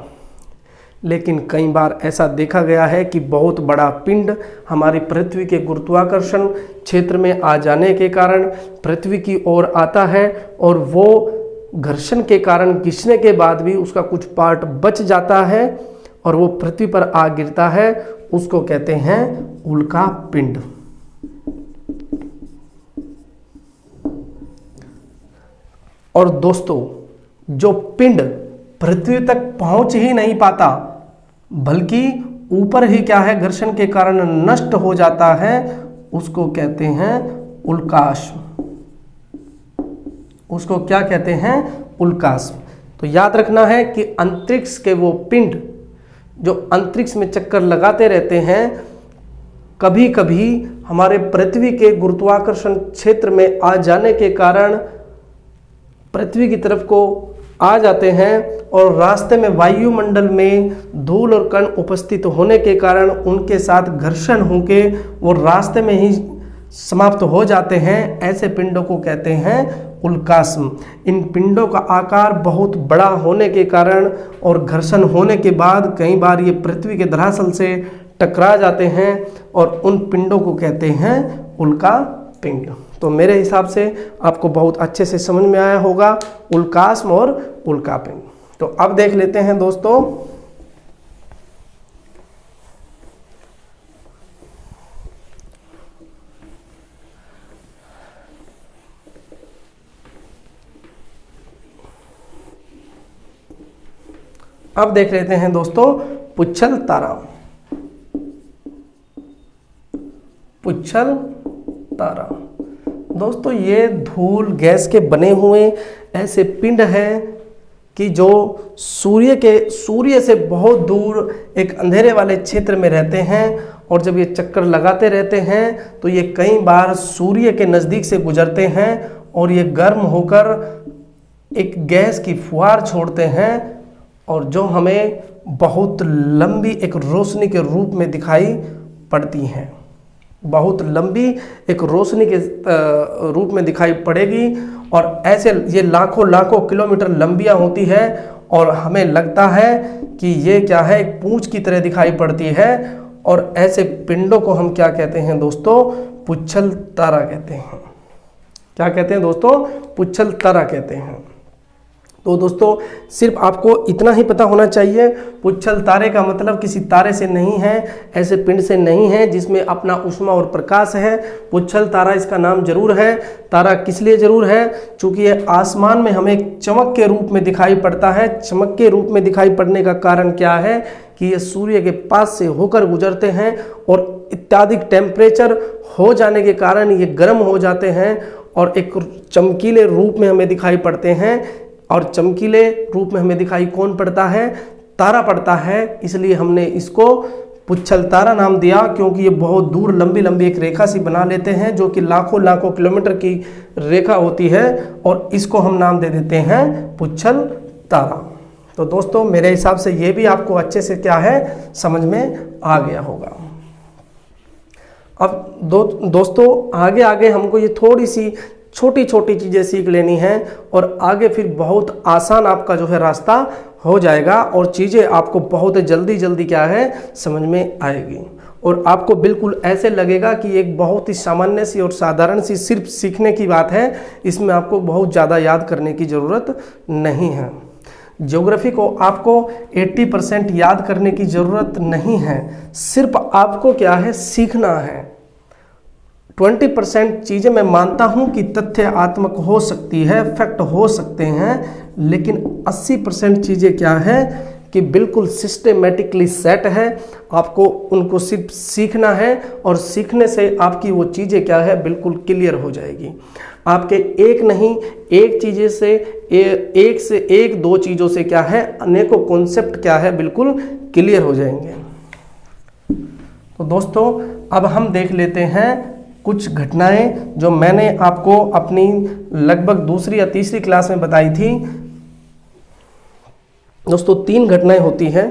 लेकिन कई बार ऐसा देखा गया है कि बहुत बड़ा पिंड हमारी पृथ्वी के गुरुत्वाकर्षण क्षेत्र में आ जाने के कारण पृथ्वी की ओर आता है और वो घर्षण के कारण घिसने के बाद भी उसका कुछ पार्ट बच जाता है और वो पृथ्वी पर आ गिरता है। उसको कहते हैं उल्का पिंड। और दोस्तों जो पिंड पृथ्वी तक पहुंच ही नहीं पाता बल्कि ऊपर ही क्या है घर्षण के कारण नष्ट हो जाता है, उसको कहते हैं उल्काश्म। उसको क्या कहते हैं उल्काश्म। तो याद रखना है कि अंतरिक्ष के वो पिंड जो अंतरिक्ष में चक्कर लगाते रहते हैं, कभी कभी हमारे पृथ्वी के गुरुत्वाकर्षण क्षेत्र में आ जाने के कारण पृथ्वी की तरफ को आ जाते हैं और रास्ते में वायुमंडल में धूल और कण उपस्थित होने के कारण उनके साथ घर्षण होके वो रास्ते में ही समाप्त हो जाते हैं। ऐसे पिंडों को कहते हैं उल्कास्म। इन पिंडों का आकार बहुत बड़ा होने के कारण और घर्षण होने के बाद कई बार ये पृथ्वी के धरातल से टकरा जाते हैं और उन पिंडों को कहते हैं उल्का पिंड। तो मेरे हिसाब से आपको बहुत अच्छे से समझ में आया होगा उल्कास्म और उल्का पिंड। तो अब देख लेते हैं दोस्तों पुच्छल तारा। पुच्छल तारा दोस्तों ये धूल गैस के बने हुए ऐसे पिंड हैं कि जो सूर्य से बहुत दूर एक अंधेरे वाले क्षेत्र में रहते हैं और जब ये चक्कर लगाते रहते हैं तो ये कई बार सूर्य के नज़दीक से गुजरते हैं और ये गर्म होकर एक गैस की फुहार छोड़ते हैं और जो हमें बहुत लंबी एक रोशनी के रूप में दिखाई पड़ती हैं। बहुत लंबी एक रोशनी के रूप में दिखाई पड़ेगी और ऐसे ये लाखों लाखों किलोमीटर लंबियाँ होती है और हमें लगता है कि ये क्या है, एक पूंछ की तरह दिखाई पड़ती है। और ऐसे पिंडों को हम क्या कहते हैं दोस्तों? पुच्छल तारा कहते हैं। क्या कहते हैं दोस्तों? पुच्छल तारा कहते हैं। तो दोस्तों सिर्फ आपको इतना ही पता होना चाहिए, पुच्छल तारे का मतलब किसी तारे से नहीं है, ऐसे पिंड से नहीं है जिसमें अपना ऊष्मा और प्रकाश है। पुच्छल तारा इसका नाम जरूर है। तारा किस लिए जरूर है? चूँकि ये आसमान में हमें एक चमक के रूप में दिखाई पड़ता है। चमक के रूप में दिखाई पड़ने का कारण क्या है कि ये सूर्य के पास से होकर गुजरते हैं और अत्यधिक टेम्परेचर हो जाने के कारण ये गर्म हो जाते हैं और एक चमकीले रूप में हमें दिखाई पड़ते हैं। और चमकीले रूप में हमें दिखाई कौन पड़ता है? तारा पड़ता है। इसलिए हमने इसको पुच्छल तारा नाम दिया, क्योंकि ये बहुत दूर लंबी लंबी एक रेखा सी बना लेते हैं जो कि लाखों लाखों किलोमीटर की रेखा होती है और इसको हम नाम दे देते हैं पुच्छल तारा। तो दोस्तों मेरे हिसाब से ये भी आपको अच्छे से क्या है समझ में आ गया होगा। अब दोस्तों आगे आगे हमको ये थोड़ी सी छोटी छोटी चीज़ें सीख लेनी है और आगे फिर बहुत आसान आपका जो है रास्ता हो जाएगा और चीज़ें आपको बहुत जल्दी जल्दी क्या है समझ में आएगी और आपको बिल्कुल ऐसे लगेगा कि एक बहुत ही सामान्य सी और साधारण सी सिर्फ सीखने की बात है। इसमें आपको बहुत ज़्यादा याद करने की ज़रूरत नहीं है। ज्योग्राफी को आपको 80% याद करने की ज़रूरत नहीं है, सिर्फ आपको क्या है सीखना है। 20% चीज़ें मैं मानता हूँ कि तथ्यात्मक हो सकती है, फैक्ट हो सकते हैं, लेकिन 80% चीज़ें क्या है कि बिल्कुल सिस्टेमेटिकली सेट है। आपको उनको सिर्फ सीखना है और सीखने से आपकी वो चीज़ें क्या है बिल्कुल क्लियर हो जाएगी। आपके एक नहीं एक चीज़ें से एक दो चीज़ों से क्या है अनेकों कॉन्सेप्ट क्या है बिल्कुल क्लियर हो जाएंगे। तो दोस्तों अब हम देख लेते हैं कुछ घटनाएं जो मैंने आपको अपनी लगभग दूसरी या तीसरी क्लास में बताई थी। दोस्तों 3 घटनाएं होती हैं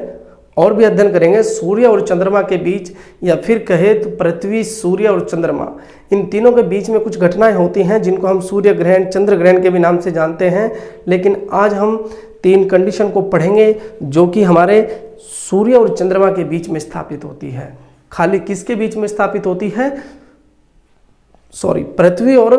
और भी अध्ययन करेंगे सूर्य और चंद्रमा के बीच, या फिर कहे तो पृथ्वी, सूर्य और चंद्रमा, इन तीनों के बीच में कुछ घटनाएं होती हैं जिनको हम सूर्य ग्रहण, चंद्र ग्रहण के भी नाम से जानते हैं। लेकिन आज हम 3 कंडीशन को पढ़ेंगे जो कि हमारे सूर्य और चंद्रमा के बीच में स्थापित होती है। खाली किसके बीच में स्थापित होती है? पृथ्वी और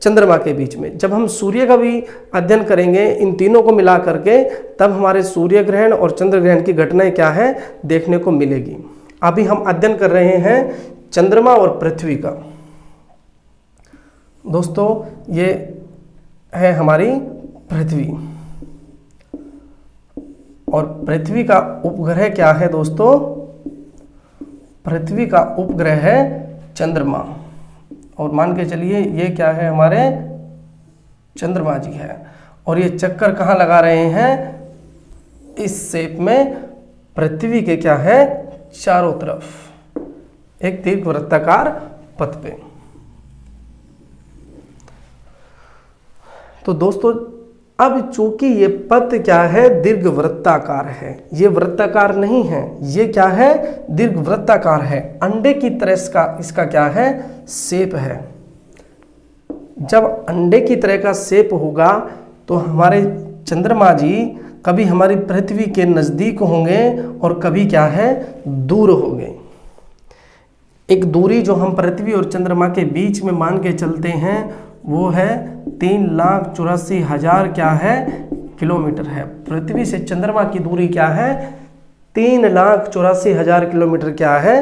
चंद्रमा के बीच में। जब हम सूर्य का भी अध्ययन करेंगे इन तीनों को मिला करके, तब हमारे सूर्य ग्रहण और चंद्र ग्रहण की घटनाएं क्या है देखने को मिलेगी। अभी हम अध्ययन कर रहे हैं चंद्रमा और पृथ्वी का। दोस्तों ये है हमारी पृथ्वी और पृथ्वी का उपग्रह क्या है दोस्तों? पृथ्वी का उपग्रह है चंद्रमा और मान के चलिए ये क्या है हमारे चंद्रमा जी है। और ये चक्कर कहाँ लगा रहे हैं? इस शेप में पृथ्वी के क्या है, चारों तरफ एक दीर्घवृत्ताकार पथ पे। तो दोस्तों अब चूंकि ये पथ क्या है, दीर्घवृत्ताकार है, ये वृत्ताकार नहीं है, ये क्या है, दीर्घवृत्ताकार है। अंडे की तरह इसका क्या है, शेप है। जब अंडे की तरह का शेप होगा तो हमारे चंद्रमा जी कभी हमारी पृथ्वी के नज़दीक होंगे और कभी क्या है, दूर होंगे। एक दूरी जो हम पृथ्वी और चंद्रमा के बीच में मान के चलते हैं वो है 3,84,000 क्या है, किलोमीटर है। पृथ्वी से चंद्रमा की दूरी क्या है, 3,84,000 किलोमीटर क्या है,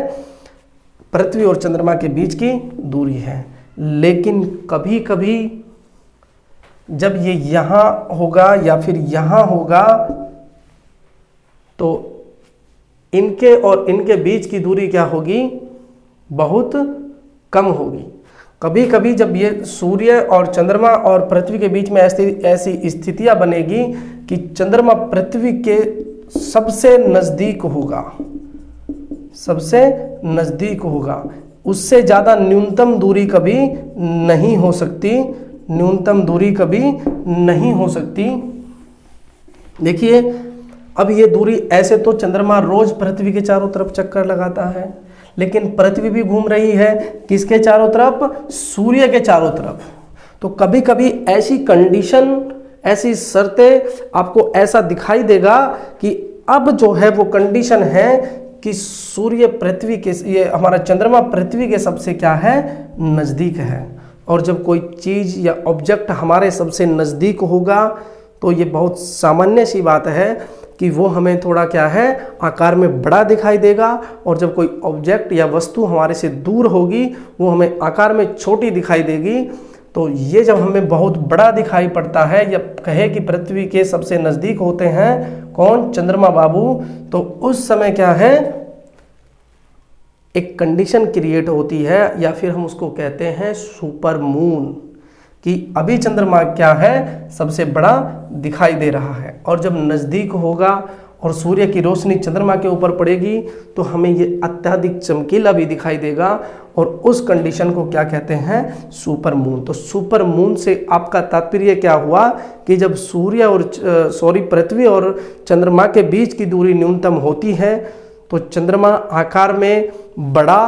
पृथ्वी और चंद्रमा के बीच की दूरी है। लेकिन कभी कभी जब ये यहाँ होगा या फिर यहाँ होगा तो इनके और इनके बीच की दूरी क्या होगी, बहुत कम होगी। कभी कभी जब ये सूर्य और चंद्रमा और पृथ्वी के बीच में ऐसी स्थितियां बनेगी कि चंद्रमा पृथ्वी के सबसे नज़दीक होगा, सबसे नज़दीक होगा, उससे ज़्यादा न्यूनतम दूरी कभी नहीं हो सकती, न्यूनतम दूरी कभी नहीं हो सकती। देखिए अब ये दूरी, ऐसे तो चंद्रमा रोज पृथ्वी के चारों तरफ चक्कर लगाता है, लेकिन पृथ्वी भी घूम रही है किसके चारों तरफ, सूर्य के चारों तरफ। तो कभी कभी ऐसी कंडीशन, ऐसी शर्तें आपको ऐसा दिखाई देगा कि अब जो है वो कंडीशन है कि सूर्य पृथ्वी के, ये हमारा चंद्रमा पृथ्वी के सबसे क्या है, नज़दीक है। और जब कोई चीज़ या ऑब्जेक्ट हमारे सबसे नज़दीक होगा तो ये बहुत सामान्य सी बात है कि वो हमें थोड़ा क्या है, आकार में बड़ा दिखाई देगा। और जब कोई ऑब्जेक्ट या वस्तु हमारे से दूर होगी वो हमें आकार में छोटी दिखाई देगी। तो ये जब हमें बहुत बड़ा दिखाई पड़ता है, या कहे कि पृथ्वी के सबसे नज़दीक होते हैं कौन, चंद्रमा बाबू, तो उस समय क्या है, एक कंडीशन क्रिएट होती है, या फिर हम उसको कहते हैं सुपर मून, कि अभी चंद्रमा क्या है, सबसे बड़ा दिखाई दे रहा है। और जब नज़दीक होगा और सूर्य की रोशनी चंद्रमा के ऊपर पड़ेगी तो हमें ये अत्यधिक चमकीला भी दिखाई देगा, और उस कंडीशन को क्या कहते हैं, सुपर मून। तो सुपर मून से आपका तात्पर्य क्या हुआ कि जब सूर्य और पृथ्वी और चंद्रमा के बीच की दूरी न्यूनतम होती है तो चंद्रमा आकार में बड़ा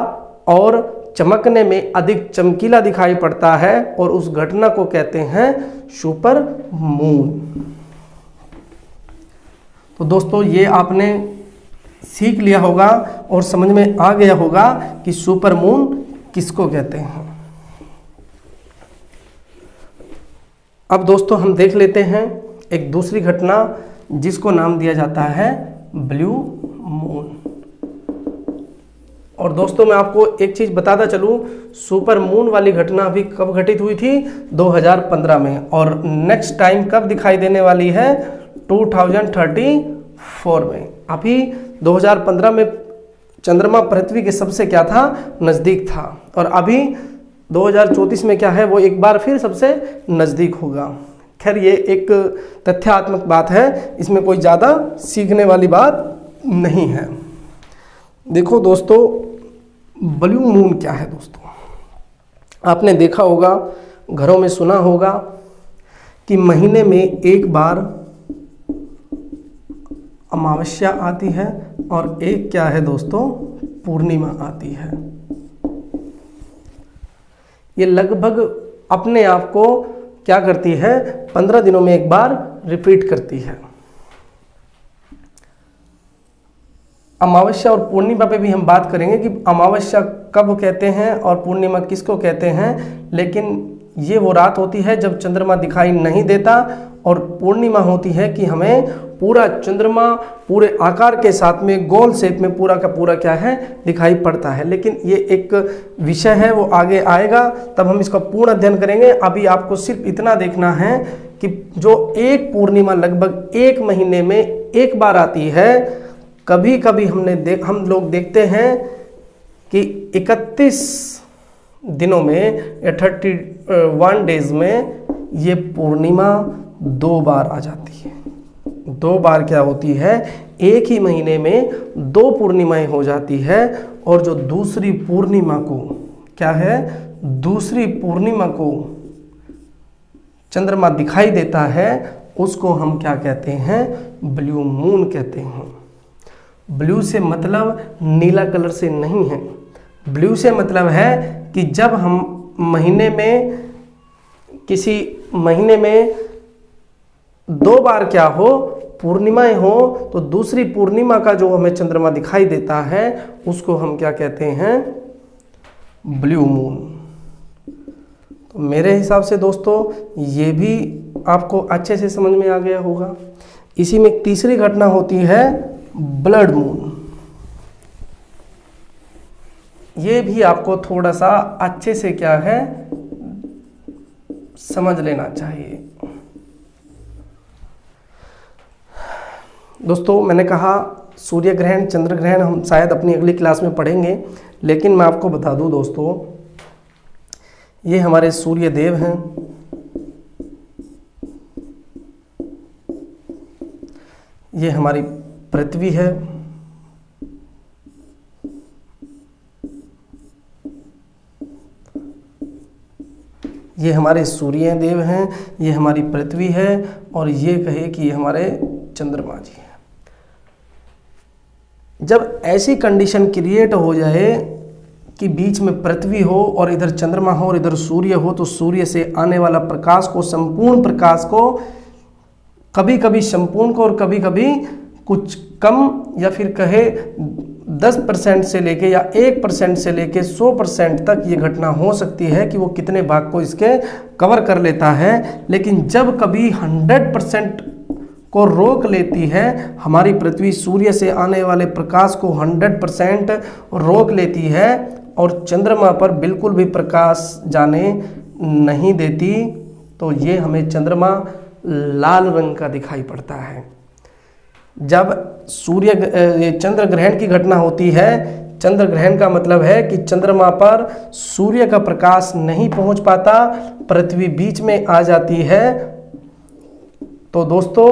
और चमकने में अधिक चमकीला दिखाई पड़ता है, और उस घटना को कहते हैं सुपर मून। तो दोस्तों ये आपने सीख लिया होगा और समझ में आ गया होगा कि सुपर मून किसको कहते हैं। अब दोस्तों हम देख लेते हैं एक दूसरी घटना जिसको नाम दिया जाता है ब्लू मून। और दोस्तों मैं आपको एक चीज़ बताता चलूँ, सुपर मून वाली घटना अभी कब घटित हुई थी, 2015 में, और नेक्स्ट टाइम कब दिखाई देने वाली है, 2034 में। अभी 2015 में चंद्रमा पृथ्वी के सबसे क्या था, नज़दीक था, और अभी 2034 में क्या है, वो एक बार फिर सबसे नज़दीक होगा। खैर ये एक तथ्यात्मक बात है, इसमें कोई ज़्यादा सीखने वाली बात नहीं है। देखो दोस्तों ब्लू मून क्या है दोस्तों, आपने देखा होगा, घरों में सुना होगा कि महीने में एक बार अमावस्या आती है और एक क्या है दोस्तों, पूर्णिमा आती है। ये लगभग अपने आप को क्या करती है, 15 दिनों में एक बार रिपीट करती है। अमावस्या और पूर्णिमा पे भी हम बात करेंगे कि अमावस्या कब कहते हैं और पूर्णिमा किसको कहते हैं, लेकिन ये वो रात होती है जब चंद्रमा दिखाई नहीं देता, और पूर्णिमा होती है कि हमें पूरा चंद्रमा पूरे आकार के साथ में गोल शेप में पूरा का पूरा क्या है, दिखाई पड़ता है। लेकिन ये एक विषय है, वो आगे आएगा तब हम इसका पूर्ण अध्ययन करेंगे। अभी आपको सिर्फ इतना देखना है कि जो एक पूर्णिमा लगभग एक महीने में एक बार आती है, कभी कभी हम लोग देखते हैं कि 31 दिनों में या 31 डेज में ये पूर्णिमा 2 बार आ जाती है। 2 बार क्या होती है, एक ही महीने में 2 पूर्णिमाएं हो जाती है। और जो दूसरी पूर्णिमा को क्या है, दूसरी पूर्णिमा को चंद्रमा दिखाई देता है, उसको हम क्या कहते हैं, ब्लू मून कहते हैं। ब्लू से मतलब नीला कलर से नहीं है। ब्लू से मतलब है कि जब हम महीने में, किसी महीने में 2 बार क्या हो, पूर्णिमाएं हो, तो दूसरी पूर्णिमा का जो हमें चंद्रमा दिखाई देता है उसको हम क्या कहते हैं, ब्लू मून। तो मेरे हिसाब से दोस्तों ये भी आपको अच्छे से समझ में आ गया होगा। इसी में एक तीसरी घटना होती है ब्लड मून। ये भी आपको थोड़ा सा अच्छे से क्या है समझ लेना चाहिए। दोस्तों मैंने कहा सूर्य ग्रहण, चंद्र ग्रहण हम शायद अपनी अगली क्लास में पढ़ेंगे, लेकिन मैं आपको बता दूं दोस्तों, ये हमारे सूर्य देव हैं। ये हमारी पृथ्वी है। ये हमारे सूर्य देव हैं, ये हमारी पृथ्वी है, और ये कहे कि ये हमारे चंद्रमा जी हैं। जब ऐसी कंडीशन क्रिएट हो जाए कि बीच में पृथ्वी हो और इधर चंद्रमा हो और इधर सूर्य हो, तो सूर्य से आने वाला प्रकाश को, संपूर्ण प्रकाश को, कभी कभी संपूर्ण को और कभी कभी कुछ कम, या फिर कहे 10% से लेके या 1% से लेके 100% तक ये घटना हो सकती है कि वो कितने भाग को इसके कवर कर लेता है। लेकिन जब कभी 100% को रोक लेती है, हमारी पृथ्वी सूर्य से आने वाले प्रकाश को 100% रोक लेती है और चंद्रमा पर बिल्कुल भी प्रकाश जाने नहीं देती, तो ये हमें चंद्रमा लाल रंग का दिखाई पड़ता है। जब चंद्र ग्रहण की घटना होती है, चंद्र ग्रहण का मतलब है कि चंद्रमा पर सूर्य का प्रकाश नहीं पहुंच पाता, पृथ्वी बीच में आ जाती है। तो दोस्तों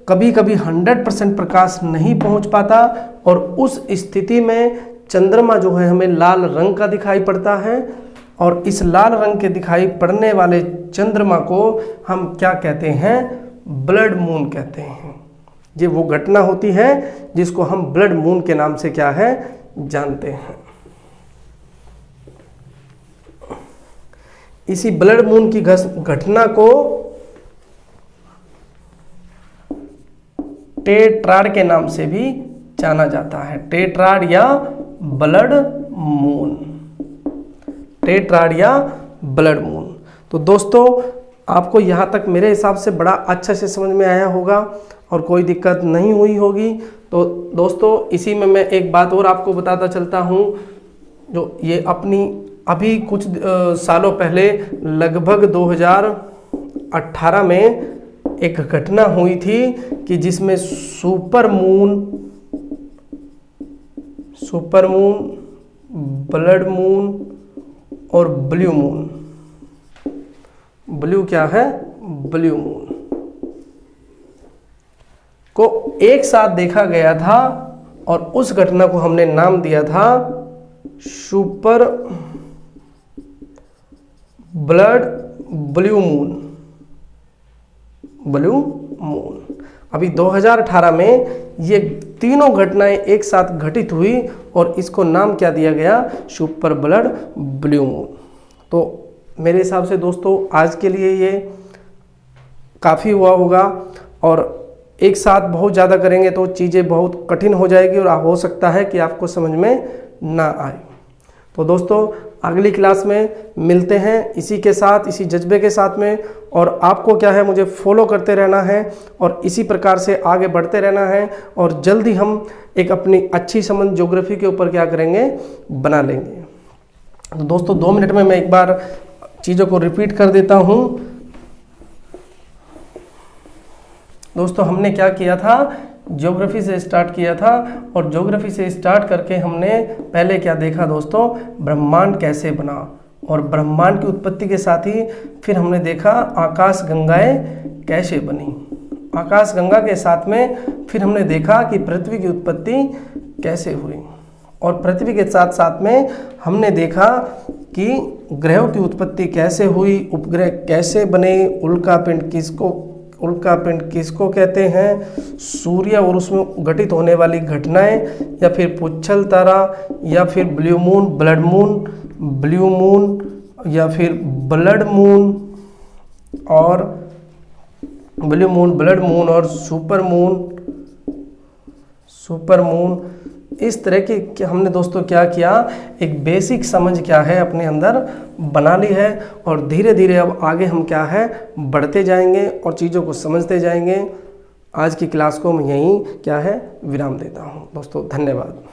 कभी कभी 100% प्रकाश नहीं पहुंच पाता, और उस स्थिति में चंद्रमा जो है हमें लाल रंग का दिखाई पड़ता है। और इस लाल रंग के दिखाई पड़ने वाले चंद्रमा को हम क्या कहते हैं, ब्लड मून कहते हैं। ये वो घटना होती है जिसको हम ब्लड मून के नाम से क्या है जानते हैं। इसी ब्लड मून की घटना को टेट्राड के नाम से भी जाना जाता है। टेट्राड या ब्लड मून, टेट्राड या ब्लड मून। तो दोस्तों आपको यहाँ तक मेरे हिसाब से बड़ा अच्छा से समझ में आया होगा और कोई दिक्कत नहीं हुई होगी। तो दोस्तों इसी में मैं एक बात और आपको बताता चलता हूँ, जो ये अपनी अभी कुछ सालों पहले लगभग 2018 में एक घटना हुई थी कि जिसमें सुपर मून, ब्लड मून और ब्लू मून, ब्लू क्या है, ब्लू मून को एक साथ देखा गया था, और उस घटना को हमने नाम दिया था super blood blue moon, blue moon. अभी 2018 में ये तीनों घटनाएं एक साथ घटित हुई और इसको नाम क्या दिया गया, सुपर ब्लड ब्लू मून। तो मेरे हिसाब से दोस्तों आज के लिए ये काफ़ी हुआ होगा, और एक साथ बहुत ज़्यादा करेंगे तो चीज़ें बहुत कठिन हो जाएगी और हो सकता है कि आपको समझ में ना आए। तो दोस्तों अगली क्लास में मिलते हैं इसी के साथ, इसी जज्बे के साथ में। और आपको क्या है, मुझे फॉलो करते रहना है और इसी प्रकार से आगे बढ़ते रहना है, और जल्दी हम एक अपनी अच्छी समझ ज्योग्राफी के ऊपर क्या करेंगे, बना लेंगे। तो दोस्तों 2 मिनट में मैं एक बार चीज़ों को रिपीट कर देता हूँ। दोस्तों हमने क्या किया था, ज्योग्राफी से स्टार्ट किया था, और ज्योग्राफी से स्टार्ट करके हमने पहले क्या देखा दोस्तों, ब्रह्मांड कैसे बना, और ब्रह्मांड की उत्पत्ति के साथ ही फिर हमने देखा आकाश गंगाएं कैसे बनी। आकाश गंगा के साथ में फिर हमने देखा कि पृथ्वी की उत्पत्ति कैसे हुई, और पृथ्वी के साथ साथ में हमने देखा कि ग्रहों की उत्पत्ति कैसे हुई, उपग्रह कैसे बने, उल्कापिंड किसको कहते हैं, सूर्य और उसमें घटित होने वाली घटनाएं, या फिर पुच्छल तारा, या फिर ब्लू मून या फिर ब्लड मून और सुपर मून। इस तरह की हमने दोस्तों क्या किया, एक बेसिक समझ क्या है अपने अंदर बना ली है, और धीरे धीरे अब आगे हम क्या है बढ़ते जाएंगे और चीज़ों को समझते जाएंगे। आज की क्लास को मैं यहीं क्या है विराम देता हूँ दोस्तों, धन्यवाद।